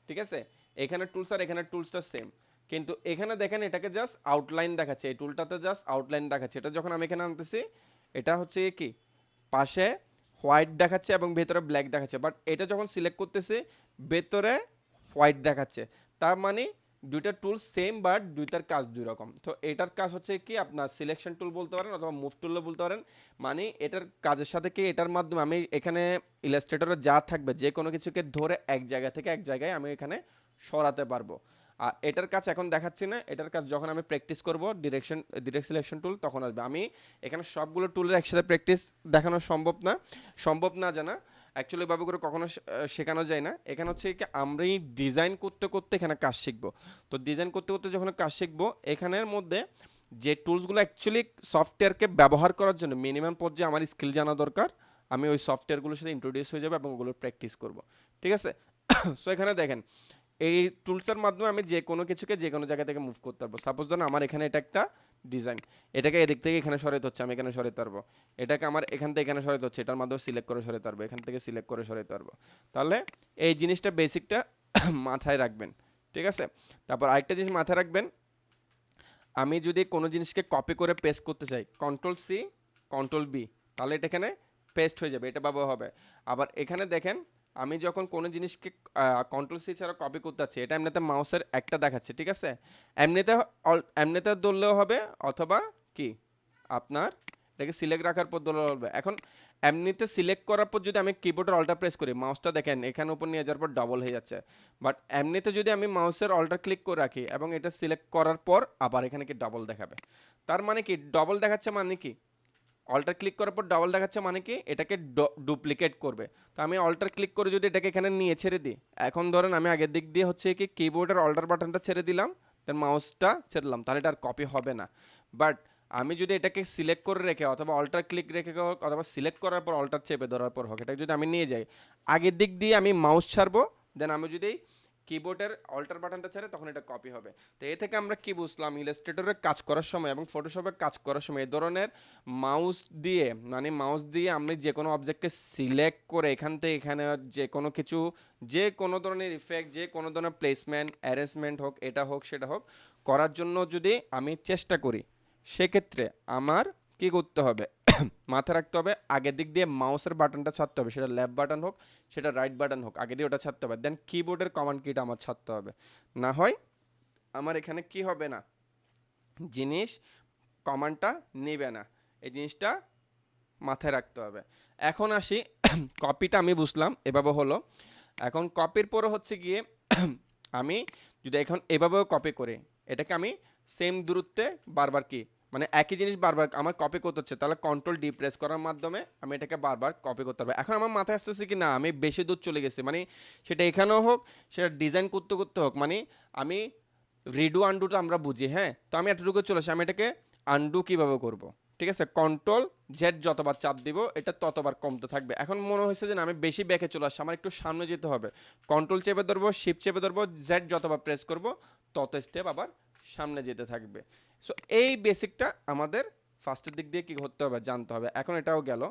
ঠিক আছে। এখানে টুলস আর এখানে টুলসটা সেম, কিন্তু এখানে দেখেন এটাকে জাস্ট আউটলাইন দেখাচ্ছে, এই টুলটাতে জাস্ট আউটলাইন দেখাচ্ছে। এটা যখন আমি এখানে আনতেছি, এটা হচ্ছে কি পাশে হোয়াইট দেখাচ্ছে এবং ভেতরে ব্ল্যাক দেখাচ্ছে, বাট এটা যখন সিলেক্ট করতেছি ভেতরে হোয়াইট দেখাচ্ছে। তার মানে দুইটা টুল সেম, বাট দুইটার কাজ দুই রকম। তো এটার কাজ হচ্ছে কি আপনার সিলেকশন টুল বলতে পারেন অথবা মুভ টুলও বলতে পারেন। মানে এটার কাজের সাথে কি এটার মাধ্যমে আমি এখানে ইলাস্ট্রেটরে যা থাকবে যে কোনো কিছুকে ধরে এক জায়গা থেকে এক জায়গায় আমি এখানে সরাতে পারবো। আর এটার কাজ এখন দেখাচ্ছি না, এটার কাজ যখন আমি প্র্যাকটিস করব ডিরেক্ট সিলেকশন টুল তখন আসবে। আমি এখানে সবগুলো টুলের একসাথে প্র্যাকটিস দেখানো সম্ভব না জানা, অ্যাকচুয়ালি ভাবে করে কখনো শেখানো যায় না। এখানে হচ্ছে কি আমরা ডিজাইন করতে করতে এখানে কাজ শিখবো। তো ডিজাইন করতে করতে যখন কাজ শিখবো, এখানের মধ্যে যে টুলসগুলো অ্যাকচুয়ালি সফটওয়্যারকে ব্যবহার করার জন্য মিনিমাম পর্যায়ে আমার স্কিল জানা দরকার, আমি ওই সফটওয়্যারগুলোর সাথে ইন্ট্রোডিউস হয়ে যাবো এবং ওগুলোর প্র্যাকটিস করব, ঠিক আছে। সো এখানে দেখেন এই টুলসের মাধ্যমে আমি যে কোনো কিছুকে যে কোনো জায়গা থেকে মুভ করতে পারবো। সাপোজ ধরুন আমার এখানে এটা একটা ডিজাইন, এটাকে এদিক থেকে এখানে সরাইতে হচ্ছে, আমি এখানে সরাইতে পারবো। এটাকে আমার এখান থেকে এখানে সরাইতে হচ্ছে, এটার মাধ্যমে সিলেক্ট করে সরাইতে পারবো, এখান থেকে সিলেক্ট করে সরাইতে পারবো। তাহলে এই জিনিসটা বেসিকটা মাথায় রাখবেন, ঠিক আছে। তারপর আরেকটা জিনিস মাথায় রাখবেন, আমি যদি কোনো জিনিসকে কপি করে পেস্ট করতে চাই, কন্ট্রোল-C কন্ট্রোল-V, তাহলে এটা এখানে পেস্ট হয়ে যাবে, এটা ব্যবহার হবে। আবার এখানে দেখেন আমি যখন কোনো জিনিসকে কন্ট্রোল-C ছাড়া কপি করতে যাচ্ছি, এটা এমনিতে মাউসের একটা দেখাচ্ছে, ঠিক আছে। এমনিতে ধরলেও হবে, অথবা কি আপনার এটাকে সিলেক্ট রাখার পর ধরলেও হবে। এখন এমনিতে সিলেক্ট করার পর যদি আমি কিবোর্ডের অল্টার প্রেস করি, মাউসটা দেখেন এখানে উপর নিয়ে যাওয়ার পর ডবল হয়ে যাচ্ছে। বাট এমনিতে যদি আমি মাউসের অল্টার ক্লিক করে রাখি এবং এটা সিলেক্ট করার পর আবার এখানে কি ডবল দেখাবে। তার মানে কি ডবল দেখাচ্ছে মানে কি, অল্টার ক্লিক করার পর ডবল দেখাচ্ছে মানে কি এটাকে ডুপ্লিকেট করবে। তো আমি অল্টার ক্লিক করে যদি এটাকে এখানে নিয়ে ছেড়ে দিই, এখন ধরেন আমি আগের দিক দিয়ে হচ্ছে কি কিবোর্ডের অল্টার বাটনটা ছেড়ে দিলাম, দেন মাউসটা ছেড়লাম, তাহলে এটা আর কপি হবে না। বাট আমি যদি এটাকে সিলেক্ট করে রেখে অথবা অল্টার ক্লিক রেখে হোক অথবা সিলেক্ট করার পর অল্টার চেপে ধরার পর হোক, এটাকে যদি আমি নিয়ে যাই আগের দিক দিয়ে আমি মাউস ছাড়বো, দেন আমি যদি কিবোর্ডের অল্টার বাটনটা ছেড়ে তখন এটা কপি হবে। তো এ থেকে আমরা কি বুঝলাম, ইলাস্ট্রেটরে কাজ করার সময় এবং ফটোশপে কাজ করার সময় এই ধরনের মাউস দিয়ে আমি যে কোনো অবজেক্টকে সিলেক্ট করে এখান থেকে এখানে যে কোনো কিছু, যে কোনো ধরনের ইফেক্ট, যে কোনো ধরনের প্লেসমেন্ট অ্যারেঞ্জমেন্ট হোক, এটা হোক সেটা হোক করার জন্য যদি আমি চেষ্টা করি, সেক্ষেত্রে আমার কি করতে হবে মাথায় রাখতে হবে, আগের দিক দিয়ে মাউসের বাটনটা ছাড়তে হবে, সেটা লেফট বাটন হোক সেটা রাইট বাটন হোক, আগে দিয়ে ওটা ছাড়তে হবে, দেন কিবোর্ডের কমান্ড কিটা আমার ছাড়তে হবে। না হয় আমার এখানে কি হবে না, জিনিস কমান্ডটা নেবে না, এই জিনিসটা মাথায় রাখতে হবে। এখন আসি কপিটা আমি বুঝলাম এভাবে হলো। এখন কপির পরে হচ্ছে গিয়ে আমি যদি এখন এভাবেও কপি করি, এটাকে আমি সেম দূরত্বে বারবার কি মানে একই জিনিস বারবার আমার কপি করতে হচ্ছে, তাহলে কন্ট্রোল ডি প্রেস করার মাধ্যমে আমি এটাকে বারবার কপি করতে পারবো। এখন আমার মাথায় আসতেছে কি না আমি বেশি দূর চলে গেছি, মানে সেটা এখানেও হোক, সেটা ডিজাইন করতে করতে হোক, মানে আমি রিডু আন্ডুটা আমরা বুঝি, হ্যাঁ, তো আমি এতটুকু চলে আসি, আমি এটাকে আন্ডু কিভাবে করব, ঠিক আছে, কন্ট্রোল জেড যতবার চাপ দিব এটা ততবার কমতে থাকবে। এখন মনে হয়েছে যে না আমি বেশি ব্যাকে চলে আসছি, আমার একটু সামনে যেতে হবে, কন্ট্রোল চেপে ধরবো, শিফট চেপে ধরবো, জেড যতবার প্রেস করব তত স্টেপ আবার সামনে যেতে থাকবে। সো এই বেসিকটা আমাদের ফার্স্টের দিক দিয়ে কী করতে হবে জানতে হবে। এখন এটাও গেল,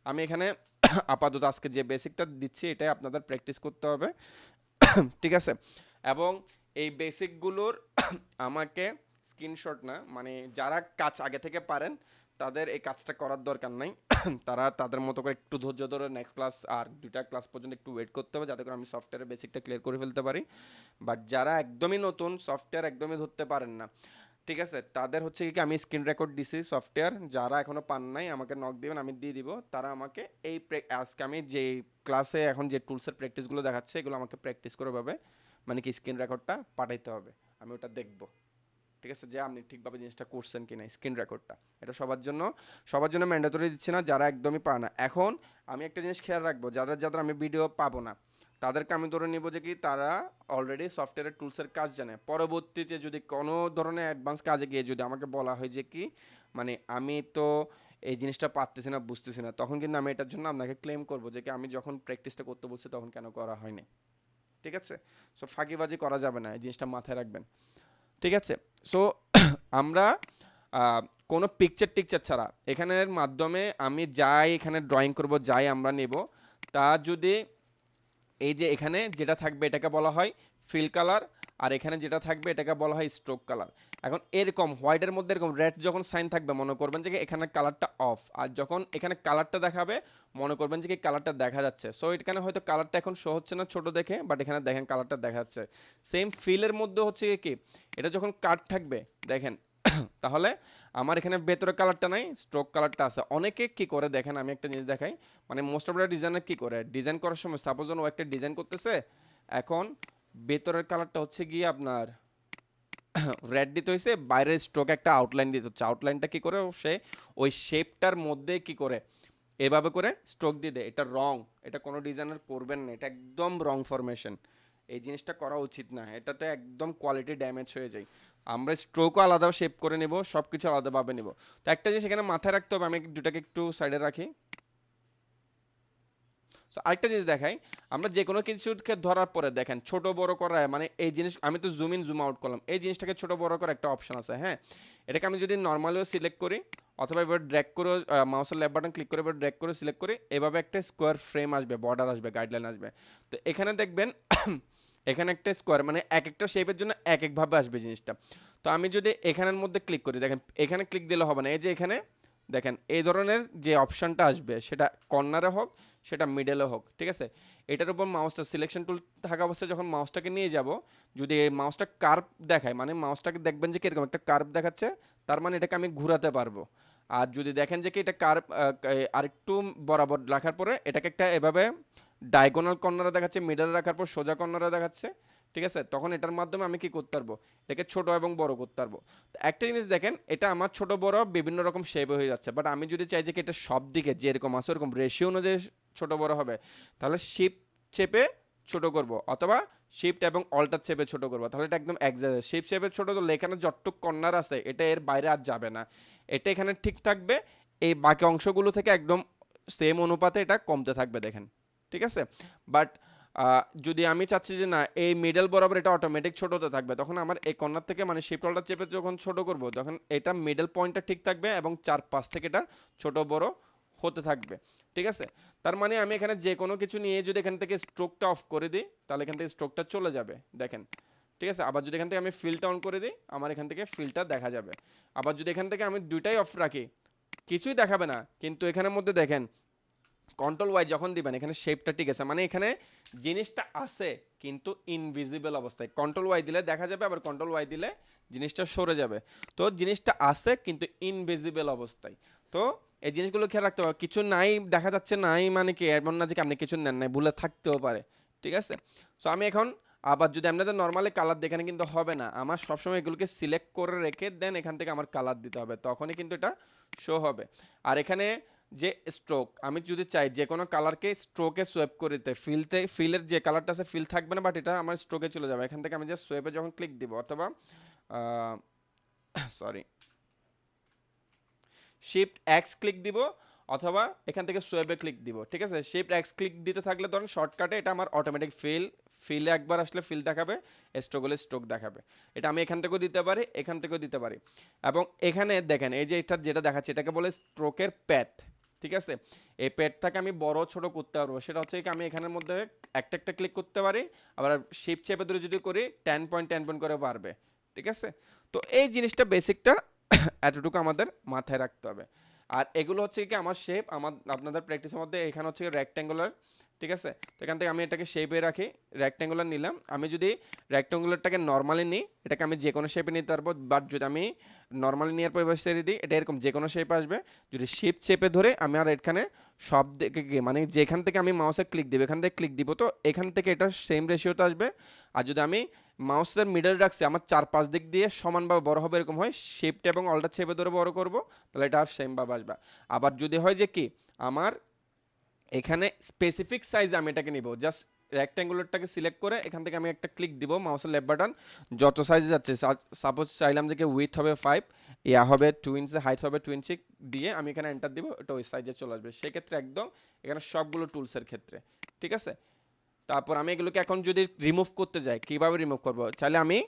আমি এখানে আপাতত আজকে যে বেসিকটা দিচ্ছি এটাই আপনাদের প্র্যাকটিস করতে হবে, ঠিক আছে। এবং এই বেসিকগুলোর আমাকে স্ক্রিনশট না, মানে যারা কাজ আগে থেকে পারেন তাদের এই কাজটা করার দরকার নাই তারা তাদের মতো করে একটু ধৈর্য ধরে নেক্সট ক্লাস আর 2টা ক্লাস পর্যন্ত একটু ওয়েট করতে হবে, যাতে করে আমি সফটওয়্যারের বেসিকটা ক্লিয়ার করে ফেলতে পারি। বাট যারা একদমই নতুন, সফটওয়্যার একদমই ধরতে পারেন না, ঠিক আছে, তাদের হচ্ছে কি আমি স্ক্রিন রেকর্ড দিছি সফটওয়্যার, যারা এখনও পান নাই আমাকে নক দিবেন, আমি দিয়ে দিব। তারা আমাকে এই আজকে আমি যে ক্লাসে এখন যে টুলসের প্র্যাকটিসগুলো দেখাচ্ছে এগুলো আমাকে প্র্যাকটিস করে ভাবে মানে কি স্ক্রিন রেকর্ডটা পাঠাইতে হবে, আমি ওটা দেখব, ঠিক আছে, যে আপনি ঠিকভাবে জিনিসটা করছেন কি না। স্ক্রিন রেকর্ডটা এটা সবার জন্য ম্যান্ডেটরি দিচ্ছি না, যারা একদমই পায় না। এখন আমি একটা জিনিস খেয়াল রাখবো, যাদের আমি ভিডিও পাবো না তাদেরকে আমি ধরে নিব যে কি তারা অলরেডি সফটওয়্যারের টুলসের কাজ জানে। পরবর্তীতে যদি কোনো ধরনের অ্যাডভান্স কাজে গিয়ে যদি আমাকে বলা হয় যে কি মানে আমি তো এই জিনিসটা পারতেছি না, বুঝতেছি না, তখন কিন্তু আমি এটার জন্য আপনাকে ক্লেম করবো যে কি আমি যখন প্র্যাকটিসটা করতে বলছি তখন কেন করা হয়নি, ঠিক আছে। সো ফাঁকিবাজি করা যাবে না, এই জিনিসটা মাথায় রাখবেন, ঠিক আছে। সো আমরা কোনো পিকচার টিকচার ছাড়া এখানের মাধ্যমে আমি যাই এখানে ড্রয়িং করব, যাই আমরা নেব, তা যদি এই যে এখানে যেটা থাকবে এটাকে বলা হয় ফিল কালার, আর এখানে যেটা থাকবে এটাকে বলা হয় স্ট্রোক কালার। এখন এরকম হোয়াইটের মধ্যে এরকম রেড যখন সাইন থাকবে মনে করবেন যে এখানে কালারটা অফ, আর যখন এখানে কালারটা দেখাবে মনে করবেন যে কি কালারটা দেখা যাচ্ছে। সো এখানে হয়তো কালারটা এখন শো হচ্ছে না ছোট দেখে, বাট এখানে দেখেন কালারটা দেখা যাচ্ছে। সেম ফিলের মধ্যে হচ্ছে কি এটা যখন কাট থাকবে দেখেন তাহলে আমার এখানে ভেতরে কালারটা নাই, স্ট্রোক কালারটা আছে। অনেকে কি করে দেখেন, আমি একটা জিনিস দেখাই, মানে মোস্ট অফ দ্য ডিজাইনার কি করে ডিজাইন করার সময় সাপোজ ও একটা ডিজাইন করতেছে, এখন ভেতরের কালারটা হচ্ছে গিয়ে আপনার রেড দিতে হয়েছে, বাইরের স্ট্রোক একটা আউটলাইন দিতে হচ্ছে, আউটলাইনটা কি করে সে ওই শেপটার মধ্যে কি করে এভাবে করে স্ট্রোক দিয়ে দেয়। এটা রং, এটা কোনো ডিজাইনার করবেন না, এটা একদম রং ফরমেশন, এই জিনিসটা করা উচিত না, এটাতে একদম কোয়ালিটি ড্যামেজ হয়ে যায়। আমরা স্ট্রোকও আলাদা শেপ করে নেব, সব কিছু আলাদাভাবে নেব। তো একটা জিনিস এখানে মাথায় রাখতে হবে, আমি দুটাকে একটু সাইডে রাখি। সো আরেকটা জিনিস দেখাই, আমরা যে কোনো কিছুকে ধরার পরে দেখেন ছোট বড় করা, মানে এই জিনিস আমি তো জুম ইন জুম আউট করলাম, এই জিনিসটাকে ছোট বড় করার একটা অপশন আছে, হ্যাঁ, এটাকে আমি যদি নর্মালিও সিলেক্ট করি অথবা এবার ড্র্যাগ করে মাউসের লেফট বাটন ক্লিক করে এবার ড্র্যাগ করে সিলেক্ট করি, এভাবে একটা স্কোয়ার ফ্রেম আসবে, বর্ডার আসবে, গাইডলাইন আসবে। তো এখানে দেখবেন এখানে একটা স্কোয়ার, মানে এক একটা শেপের জন্য এক একভাবে আসবে জিনিসটা। তো আমি যদি এখানের মধ্যে ক্লিক করি, দেখেন এখানে ক্লিক দিলে হবে না, এই যে এখানে দেখেন এই ধরনের যে অপশানটা আসবে সেটা কর্নারে হোক সেটা মিডলে হোক, ঠিক আছে, এটার উপর মাউসটা সিলেকশন টুল থাকা অবস্থায় যখন মাউসটাকে নিয়ে যাব, যদি এই মাউসটা কার্ভ দেখায়, মানে মাউসটাকে দেখবেন যে কিরকম একটা কার্ভ দেখাচ্ছে, তার মানে এটাকে আমি ঘোরাতে পারবো। আর যদি দেখেন যে কি এটা কার্ভ আরেকটু বরাবর রাখার পরে এটাকে একটা এভাবে ডায়াগোনাল কর্নারে দেখাচ্ছে, মিডলে রাখার পর সোজা কর্নারে দেখাচ্ছে, ঠিক আছে, তখন এটার মাধ্যমে আমি কি করতে পারবো, এটাকে ছোট এবং বড় করতে পারবো। তো একটা জিনিস দেখেন, এটা আমার ছোট বড় বিভিন্ন রকম শেপে হয়ে যাচ্ছে, বাট আমি যদি চাই যে কি এটা সব দিকে যেরকম আছে ওরকম রেশিও অনুযায়ী ছোট বড় হবে, তাহলে শিফট চেপে ছোট করব, অথবা শিফট এবং অল্টার চেপে ছোট করব, তাহলে এটা একদম একজাক্ট শিফট চেপে ছোট করলে এখানে যতটুক কর্নার আছে এটা এর বাইরে আর যাবে না, এটা এখানে ঠিক থাকবে, এই বাকি অংশগুলো থেকে একদম সেম অনুপাতে এটা কমতে থাকবে, দেখেন, ঠিক আছে। বাট যদি আমি চাচ্ছি যে না এই মিডল বরাবর এটা অটোমেটিক ছোট হতে থাকবে, তখন আমার এই কর্নার থেকে মানে শিফট অল্টার চেপে যখন ছোট করব তখন এটা মিডল পয়েন্টটা ঠিক থাকবে এবং 4-5 থেকে এটা ছোট বড় হতে থাকবে, ঠিক আছে। তার মানে আমি এখানে যে কোনো কিছু নিয়ে যদি এখান থেকে স্ট্রোকটা অফ করে দিই তাহলে এখান থেকে স্ট্রোকটা চলে যাবে, দেখেন, ঠিক আছে। আবার যদি এখান থেকে আমি ফিলটা অন করে দিই আমার এখান থেকে ফিলটা দেখা যাবে। আবার যদি এখান থেকে আমি দুইটাই অফ রাখি কিছুই দেখাবে না, কিন্তু এখানের মধ্যে দেখেন কন্ট্রোল ওয়াই যখন দিবেন এখানে শেপটা ঠিক আছে, মানে এখানে জিনিসটা আছে কিন্তু ইনভিজিবল অবস্থায়, কন্ট্রোল ওয়াই দিলে দেখা যাবে, আবার কন্ট্রোল ওয়াই দিলে জিনিসটা সরে যাবে। তো জিনিসটা আছে কিন্তু ইনভিজিবল অবস্থায়। তো এই জিনিসগুলো খেয়াল রাখতে হবে, কিছু নাই দেখা যাচ্ছে নাই মানে কি এমন না যে কি আপনি কিছু নেন নাই, ভুলে থাকতেও পারে, ঠিক আছে। সো আমি এখন আবার যদি আপনাদের নর্মালি কালার দেখানে কিন্তু হবে না, আমার সবসময় এগুলোকে সিলেক্ট করে রেখে দেন এখান থেকে আমার কালার দিতে হবে, তখনই কিন্তু এটা শো হবে। আর এখানে যে স্ট্রোক, আমি যদি চাই যে কোনো কালারকে স্ট্রোকে সোয়েপ করে দিতে, ফিলের যে কালারটা আছে ফিল থাকবে না, বাট এটা আমার স্ট্রোকে চলে যাবে। এখান থেকে আমি যে সোয়েপে যখন ক্লিক দিব অথবা সরি শিফট এক্স ক্লিক দিব অথবা এখান থেকে সোয়েবে ক্লিক দিব, ঠিক আছে। শিফট এক্স ক্লিক দিতে থাকলে ধরুন শর্টকাটে এটা আমার অটোমেটিক ফিলে একবার আসলে ফিল দেখাবে, স্ট্রোক হলে স্ট্রোক দেখাবে। এটা আমি এখান থেকেও দিতে পারি, এখান থেকেও দিতে পারি। এবং এখানে দেখেন এই যে এটা যেটা দেখাচ্ছে এটাকে বলে স্ট্রোকের প্যাথ, ঠিক আছে। এই প্যাডটাকে আমি বড় ছোট করতে পারবো, সেটা হচ্ছে কি আমি এখানের মধ্যে একটা একটা ক্লিক করতে পারি, আবার শিফট চেপে ধরে যদি করি 10 পয়েন্ট করে বাড়বে, ঠিক আছে। তো এই জিনিসটা বেসিকটা এতটুকু আমাদের মাথায় রাখতে হবে। আর এগুলো হচ্ছে কি আমার শেপ, আপনাদের প্র্যাকটিসের মধ্যে এখানে হচ্ছে রেক্ট্যাঙ্গুলার, ঠিক আছে। তো এখান থেকে আমি এটাকে শেপে রাখি, রেক্ট্যাঙ্গুলার নিলাম। আমি যদি রেক্ট্যাঙ্গুলারটাকে নর্মালি নিই, এটাকে আমি যে কোনো শেপে নিতে পারবো, বাট যদি আমি নর্মালি নেওয়ার পরিবেশ ছেড়ে দিই এটা এরকম যে কোনো শেপ আসবে। যদি শিফট চেপে ধরে আমি আর এখানে সব দিকে মানে যেখান থেকে আমি মাউসে ক্লিক দিব এখান থেকে ক্লিক দিব, তো এখান থেকে এটা সেম রেশিওতে আসবে। আর যদি আমি মাউসের মিডল রাখছি আমার 4-5 দিক দিয়ে সমানভাবে বড় হবে এরকম হয়, শিফট এবং অল্টার চেপে ধরে বড় করব, তাহলে এটা সেমভাবে আসবে। আবার যদি হয় যে কি আমার এখানে স্পেসিফিক সাইজ আমি এটাকে নিব, জাস্ট রেক্ট্যাঙ্গুলারটাকে সিলেক্ট করে এখান থেকে আমি একটা ক্লিক দিব মাউসের লেফট বাটন, যত সাইজে যাচ্ছে সাপোজ চাইলাম যে উইথ হবে 5, ইয়া হবে 2 ইঞ্চি, হাইট হবে 2 ইঞ্চি দিয়ে আমি এখানে এন্টার দিব, এটা ওই সাইজে চলে আসবে। সেক্ষেত্রে একদম এখানে সবগুলো টুলসের ক্ষেত্রে, ঠিক আছে। তারপর আমি এগুলোকে এখন যদি রিমুভ করতে যাই, কীভাবে রিমুভ করব, চাইলে আমি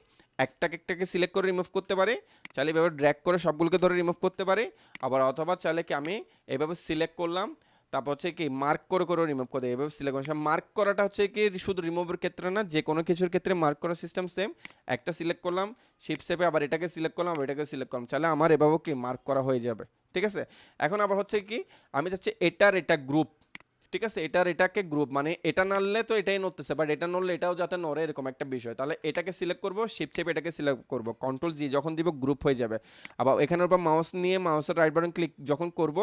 একটাকে সিলেক্ট করে রিমুভ করতে পারি, চাইলে এভাবে ড্র্যাগ করে সবগুলোকে ধরে রিমুভ করতে পারি, আবার অথবা চাইলে কি আমি এভাবে সিলেক্ট করলাম, তারপর হচ্ছে কি মার্ক করে করে রিমুভ করে দিই, এভাবে সিলেক্ট করলাম। মার্ক করাটা হচ্ছে কি শুধু রিমুভের ক্ষেত্রে না, যে কোনো কিছুর ক্ষেত্রে মার্ক করার সিস্টেম সেম। একটা সিলেক্ট করলাম শিফট চেপে, আবার এটাকে সিলেক্ট করলাম, আবার এটাকে সিলেক্ট করলাম, চাইলে আমার এভাবেও কি মার্ক করা হয়ে যাবে, ঠিক আছে। এখন আবার হচ্ছে কি আমি চাচ্ছি এটা গ্রুপ, ঠিক আছে, এটাকে গ্রুপ মানে এটা নাড়লে তো এটাই নড়তেছে, বাট এটা নড়লে এটাও যাতে নড়ে এরকম একটা বিষয়, তাহলে এটাকে সিলেক্ট করব, শিফট চেপে এটাকে সিলেক্ট করব, কন্ট্রোল জি যখন দিব গ্রুপ হয়ে যাবে। আবার এখানের উপর মাউস নিয়ে মাউসের রাইট বাটন ক্লিক যখন করব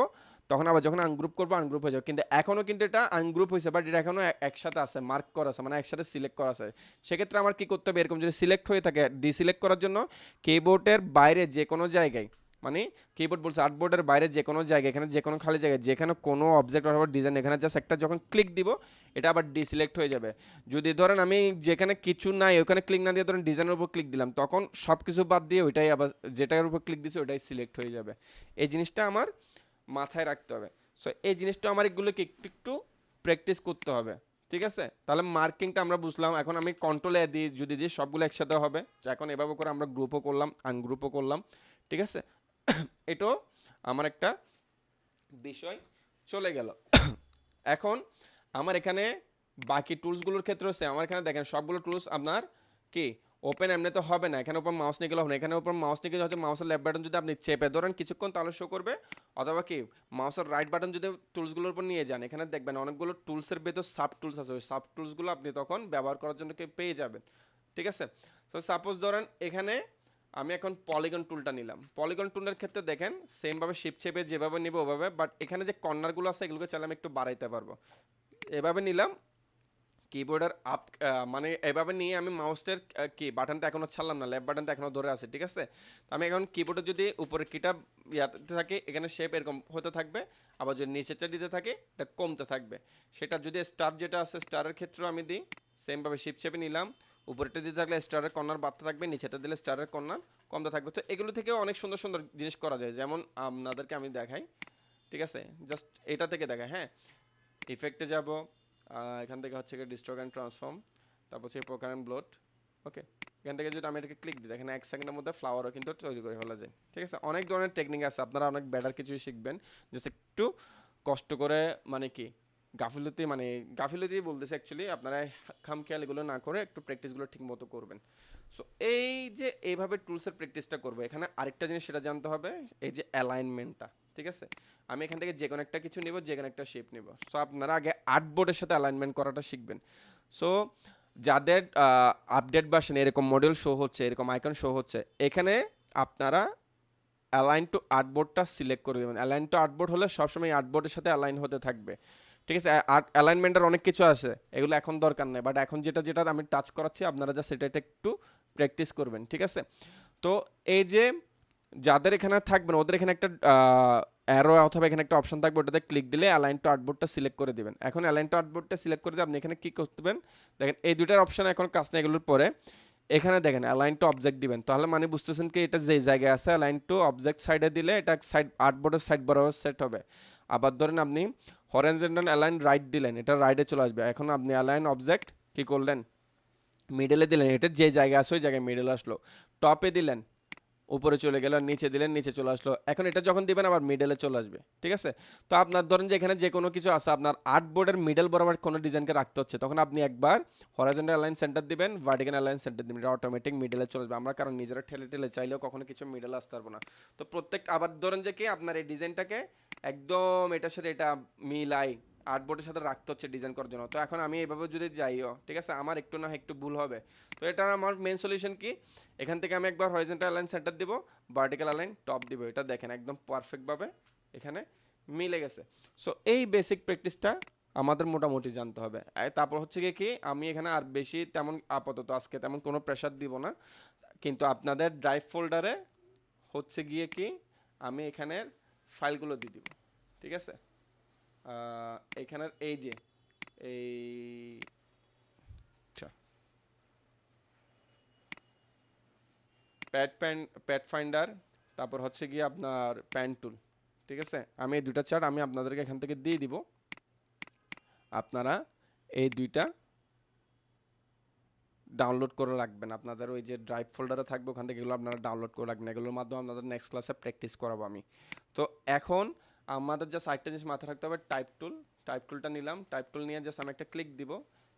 তখন আবার যখন আনগ্রুপ করবো আনগ্রুপ হয়ে যাবে। কিন্তু এখনও কিন্তু এটা আনগ্রুপ হয়েছে, বাট এটা এখনও একসাথে আছে, মার্ক করা আছে, মানে একসাথে সিলেক্ট করা আছে। সেক্ষেত্রে আমার কি করতে হবে, এরকম যদি সিলেক্ট হয়ে থাকে ডিসিলেক্ট করার জন্য কিবোর্ডের বাইরে যে কোনো জায়গায়, মানে কিবোর্ড বলছে আর্টবোর্ডের বাইরে যে কোনো জায়গায়, এখানে যে কোনো খালি জায়গায় যেখানে কোনো অবজেক্ট অথবা ডিজাইন, এখানে জাস্ট একটা যখন ক্লিক দিব এটা আবার ডিসিলেক্ট হয়ে যাবে। যদি ধরেন আমি যেখানে কিছু নাই ওখানে ক্লিক না দিয়ে ধরেন ডিজাইনের উপর ক্লিক দিলাম, তখন সব কিছু বাদ দিয়ে ওইটাই আবার যেটার উপর ক্লিক দিছে ওইটাই সিলেক্ট হয়ে যাবে। এই জিনিসটা আমার মাথায় রাখতে হবে। সো এই জিনিসটা আমার এগুলোকে একটু একটু প্র্যাকটিস করতে হবে, ঠিক আছে। তাহলে মার্কিংটা আমরা বুঝলাম। এখন আমি কন্ট্রোল এ দিই যদি দিই সবগুলো একসাথে হবে, এখন এভাবে করে আমরা গ্রুপও করলাম আনগ্রুপও করলাম, ঠিক আছে। এটাও আমার একটা বিষয় চলে গেল। এখন আমার এখানে বাকি টুলসগুলোর ক্ষেত্রে হচ্ছে আমার এখানে দেখেন সবগুলো টুলস আপনার কি ওপেন এমনি তো হবে না, এখানে উপর মাউস নিয়ে গেলে হবে না, এখানে উপর মাউস নিয়ে গেলে হচ্ছে মাউসের লেফট বাটন যদি আপনি চেপে ধরেন কিছুক্ষণ তাহলে শো করবে, অথবা কি মাউসের রাইট বাটন যদি টুলসগুলোর উপর নিয়ে যান এখানে দেখবেন অনেকগুলো টুলসের ভেতর সাব টুলস আছে, ওই সাব টুলসগুলো আপনি তখন ব্যবহার করার জন্য পেয়ে যাবেন, ঠিক আছে। সো সাপোজ ধরেন এখানে আমি এখন পলিগন টুলটা নিলাম, পলিগন টুলের ক্ষেত্রে দেখেন সেমভাবে শিপ চেপে যেভাবে নিব ওভাবে, বাট এখানে যে কর্নারগুলো আছে এগুলোকে চাইলে আমি একটু বাড়াইতে পারবো, এভাবে নিলাম কিবোর্ডের আপ মানে এভাবে নিয়ে আমি মাউসের কি বাটনটা এখনও ছাড়লাম না, লেফট বাটনটা এখনও ধরে আছে, ঠিক আছে। তো আমি এখন কিবোর্ডে যদি উপরে কিটা ইয়াতে থাকে এখানে শেপ এরকম হতে থাকবে, আবার যদি নিচেরটা দিতে থাকে এটা কমতে থাকবে। সেটা যদি স্টার যেটা আছে স্টারের ক্ষেত্রেও আমি দিই সেমভাবে শিপ চেপে নিলাম, উপরেটা দিতে থাকলে স্টারের কর্নার বাড়তে থাকবে, নিচেটা দিলে স্টারের কর্নার কমতে থাকবে। তো এগুলো থেকেও অনেক সুন্দর সুন্দর জিনিস করা যায়, যেমন আপনাদেরকে আমি দেখাই, ঠিক আছে, জাস্ট এটা থেকে দেখাই। হ্যাঁ, ইফেক্টে যাব, এখান থেকে হচ্ছে ডিস্ট্রক অ্যান্ড ট্রান্সফর্ম, তারপর হচ্ছে পোকার অ্যান্ড ব্লট, ওকে। এখান থেকে যদি আমি এটাকে ক্লিক দিই দেখেন 1 সেকেন্ডের মধ্যে ফ্লাওয়ারও কিন্তু তৈরি করে ফেলা যায়, ঠিক আছে। অনেক ধরনের টেকনিক আছে, আপনারা অনেক বেটার কিছুই শিখবেন, জাস্ট একটু কষ্ট করে, মানে কি গাফিলতি বলতেছে অ্যাকচুয়ালি, আপনারা খামখেয়াল এগুলো না করে একটু প্র্যাকটিসগুলো ঠিক মতো করবেন। সো এই যে এইভাবে টুলসের প্র্যাকটিসটা করবো, এখানে আরেকটা জিনিস সেটা জানতে হবে, এই যে অ্যালাইনমেন্টটা, ঠিক আছে। আমি এখান থেকে যে কোনো একটা কিছু নিব, যে কোনো একটা শেপ নিব। সো আপনারা আগে আর্টবোর্ডের সাথে অ্যালাইনমেন্ট করাটা শিখবেন। সো যাদের আপডেট ভার্সন এরকম মডেল শো হচ্ছে, এরকম আইকন শো হচ্ছে, এখানে আপনারা অ্যালাইন টু আর্টবোর্ডটা সিলেক্ট করে দেবেন। অ্যালাইন টু আর্টবোর্ড হলে সবসময় আর্টবোর্ডের সাথে অ্যালাইন হতে থাকবে, ঠিক আছে। অ্যালাইনমেন্টের অনেক কিছু আছে, এগুলো এখন দরকার নেই, বাট এখন যেটা যেটা আমি টাচ করাচ্ছি আপনারা জাস্ট এটা একটু প্র্যাকটিস করবেন, ঠিক আছে। তো এই যে যাদের এখানে থাকবেন ওদের এখানে একটা অ্যারো অথবা এখানে একটা অপশন থাকবে, ওটাতে ক্লিক দিলে অ্যালাইন টু আর্টবোর্ডটা সিলেক্ট করে দিবেন। এখন অ্যালাইন টু আর্টবোর্ডটা সিলেক্ট করে দিয়ে আপনি এখানে কি করতেবেন দেখেন, এই দুইটার অপশন এখন কাজ নেই, এগুলোর পরে এখানে দেখেন অ্যালাইন টু অবজেক্ট দিবেন। তাহলে মানে বুঝতেছেন কি এটা যে জায়গায় আছে অ্যালাইন টু অবজেক্ট সাইডে দিলে এটা সাইড আর্টবোর্ডের সাইড বরাবর সেট হবে। আবার ধরেন আপনি হরাইজন্টাল অ্যালাইন রাইট দিলেন, এটা রাইটে চলে আসবে। এখন আপনি অ্যালাইন অবজেক্ট কি করলেন, মিডলে দিলেন, এটা যে জায়গায় আছে ওই জায়গায় মিডলে আসলো। টপে দিলেন, উপরে চলে গেল, নিচে দিলেন, নিচে চলে আসলো। এখন এটা যখন দিবেন আবার মিডলে চলে আসবে, ঠিক আছে। তো আপনার ধরেন যে এখানে যে কোনো কিছু আছে, আপনার আর্টবোর্ডের মিডল বরাবর কোনো ডিজাইনকে রাখতে হচ্ছে, তখন আপনি একবার হরাইজন্টাল অ্যালাইন সেন্টার দিবেন, ভার্টিক্যাল অ্যালাইন সেন্টার দিবেন, এটা অটোমেটিক মিডলে চলে আসবে। আমরা কারণ নিজেরা ঠেলে ঠেলে চাইলেও কখনো কিছু মিডলে আসতে পারবো না। তো প্রত্যেকটা আবার ধরেন যে কি আপনার এই ডিজাইনটাকে একদম এটার সাথে এটা মিলাই আর্টবোর্ডের সাথে রাখতে হচ্ছে ডিজাইন করার জন্য। তো এখন আমি এইভাবে যদি যাইও, ঠিক আছে, আমার একটু না একটু ভুল হবে। তো এটা আমার মেন সলিউশন কি, এখান থেকে আমি একবার হরিজন্টাল অ্যালাইন সেন্টার দিব, ভার্টিক্যাল অ্যালাইন টপ দিব, এটা দেখেন একদম পারফেক্টভাবে এখানে মিলে গেছে। সো এই বেসিক প্র্যাকটিসটা আমাদের মোটামুটি জানতে হবে। তারপর হচ্ছে গিয়ে কি আমি এখানে আর বেশি তেমন আপাতত আজকে তেমন কোনো প্রেশার দিব না, কিন্তু আপনাদের ড্রাইভ ফোল্ডারে হচ্ছে গিয়ে কি আমি এখানের ফাইলগুলো দিয়ে দিব, ঠিক আছে। এখানের এই যে এই আচ্ছা প্যাড ফাইন্ডার, তারপর হচ্ছে গিয়ে আপনার প্যান টুল, ঠিক আছে। আমি এই দুইটা চার্ট আমি আপনাদেরকে এখান থেকে দিয়ে দিব, আপনারা এই দুইটা ডাউনলোড করে রাখবেন। আপনাদের ওই যে ড্রাইভ ফোল্ডারে থাকবে ওখান থেকে এগুলো আপনারা ডাউনলোড করে রাখবেন, এগুলোর মাধ্যমে আপনাদের নেক্সট ক্লাসে প্র্যাকটিস করাবো আমি। তো এখন আমাদের জাস্ট আরেকটা জিনিস মাথায় রাখতে হবে, টাইপ টুলটা নিলাম, টাইপ টুল নিয়ে জাস্ট আমি একটা ক্লিক দিব,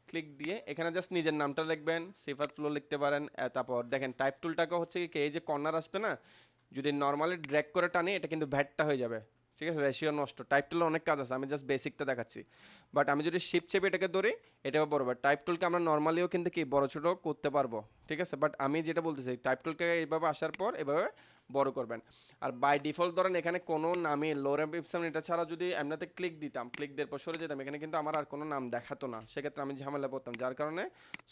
ক্লিক দিয়ে এখানে জাস্ট নিজের নামটা লিখবেন, সিফাত ফ্লো লিখতে পারেন। তারপর দেখেন টাইপ টুলটাকে হচ্ছে কি এই যে কর্নার আসবে না, যদি নর্মালি ড্র্যাগ করে টানি এটা কিন্তু ভ্যাটটা হয়ে যাবে, ঠিক আছে, রেশিও নষ্ট। টাইপ টুলে অনেক কাজ আছে, আমি জাস্ট বেসিকটা দেখাচ্ছি। বাট আমি যদি শিপ চেপে এটাকে ধরি এটাও বড়, টাইপ টুলকে আমরা নর্মালিও কিন্তু কি বড় ছোটো করতে পারবো, ঠিক আছে। বাট আমি যেটা বলতেছি টাইপ টুলকে এইভাবে আসার পর এভাবে বড় করবেন। আর বাই ডিফল্ট ধরেন এখানে কোনো নামে লোরেম ইপসাম এটা ছাড়া যদি এমনিতে ক্লিক দিতাম, ক্লিক দেওয়ার পর সরে যেতাম, এখানে কিন্তু আমার আর কোনো নাম দেখাতো না, সেক্ষেত্রে আমি ঝামেলা পড়তাম, যার কারণে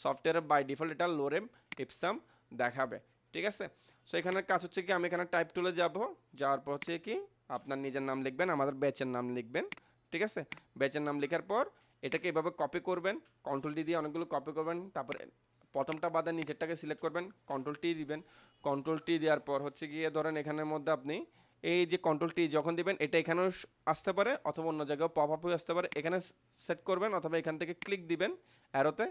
সফটওয়্যারের বাই ডিফল্ট এটা লোরেম ইপসাম দেখাবে, ঠিক আছে। সো এখানের কাজ হচ্ছে কি আমি এখানে টাইপ টুলে যাব, যাওয়ার পর হচ্ছে কি আপনার নিজের নাম লিখবেন, আমাদের ব্যাচের নাম লিখবেন, ঠিক আছে। ব্যাচের নাম লেখার পর এটাকে এভাবে কপি করবেন, কন্ট্রোল ডি দিয়ে অনেকগুলো কপি করবেন, তারপরে প্রথমটা বাদে নিচেরটাকে সিলেক্ট করবেন, কন্ট্রোল টি দিবেন। কন্ট্রোল টি দেওয়ার পর হচ্ছে গিয়ে ধরেন এখানের মধ্যে আপনি এই যে কন্ট্রোল টি যখন দিবেন এটা এখানেও আসতে পারে অথবা অন্য জায়গায় পপ আপ হয়ে আসতে পারে, এখানে সেট করবেন অথবা এখান থেকে ক্লিক দিবেন অ্যারোতে,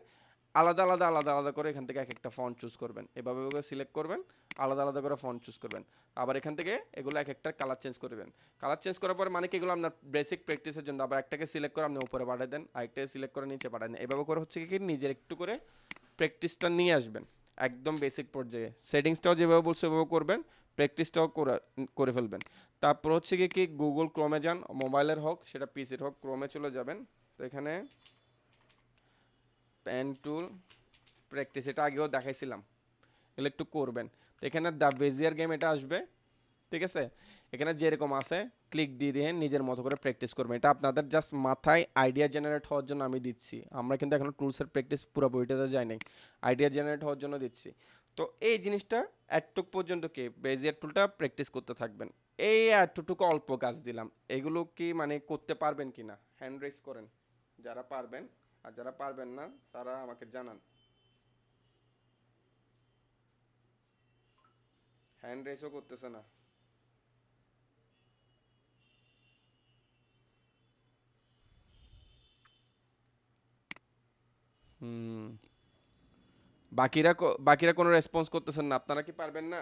আলাদা আলাদা আলাদা আলাদা করে এখান থেকে এক একটা ফন্ট চুজ করবেন, এভাবে সিলেক্ট করবেন, আলাদা আলাদা করে ফন্ট চুজ করবেন। আবার এখান থেকে এগুলো এক একটা কালার চেঞ্জ করবেন। কালার চেঞ্জ করার পর মানে কি এগুলো আপনার বেসিক প্র্যাকটিসের জন্য, আবার একটাকে সিলেক্ট করে আপনি উপরে পাঠিয়ে দেন, আরেকটাকে সিলেক্ট করে নিচে পাঠিয়ে দেন, এভাবে করে হচ্ছে কি নিজের একটু করে প্র্যাকটিসটা নিয়ে আসবেন একদম বেসিক পর্যায়ে। সেটিংসটাও যেভাবে বলছে ওভাবে করবেন, প্র্যাকটিসটাও করে ফেলবেন। তারপর হচ্ছে কি গুগল ক্রোমে যান, মোবাইলের হোক সেটা পিসির হোক, ক্রোমে চলে যাবেন। তো এখানে পেন টুল প্র্যাকটিস এটা আগেও দেখাইছিলাম, এগুলো একটু করবেন। তো এখানে দ্য বেজিয়ার গেম এটা আসবে, ঠিক আছে। এখানে যেরকম আছে ক্লিক দিয়ে দিয়ে নিজের মতো করে প্র্যাকটিস করবেন, এটা আপনাদের জাস্ট মাথায় আইডিয়া জেনারেট হওয়ার জন্য আমি দিচ্ছি। আমরা কিন্তু এখন টুলসের প্র্যাকটিস পুরো বইটাতে যাই নাই, আইডিয়া জেনারেট হওয়ার জন্য দিচ্ছি। তো এই জিনিসটা এতটুক পর্যন্ত কি বেজিয়ার টুলটা প্র্যাকটিস করতে থাকবেন। এই এতটুকু অল্প কাজ দিলাম, এগুলো কি মানে করতে পারবেন কি না হ্যান্ড রেজ করেন যারা পারবেন, আর যারা পারবেন না তারা আমাকে জানান। হ্যান্ড রেসও করতেছে না। হুম, বাকিরা বাকিরা কোনো রেসপন্স করতেছেন না, আপনারা কি পারবেন না?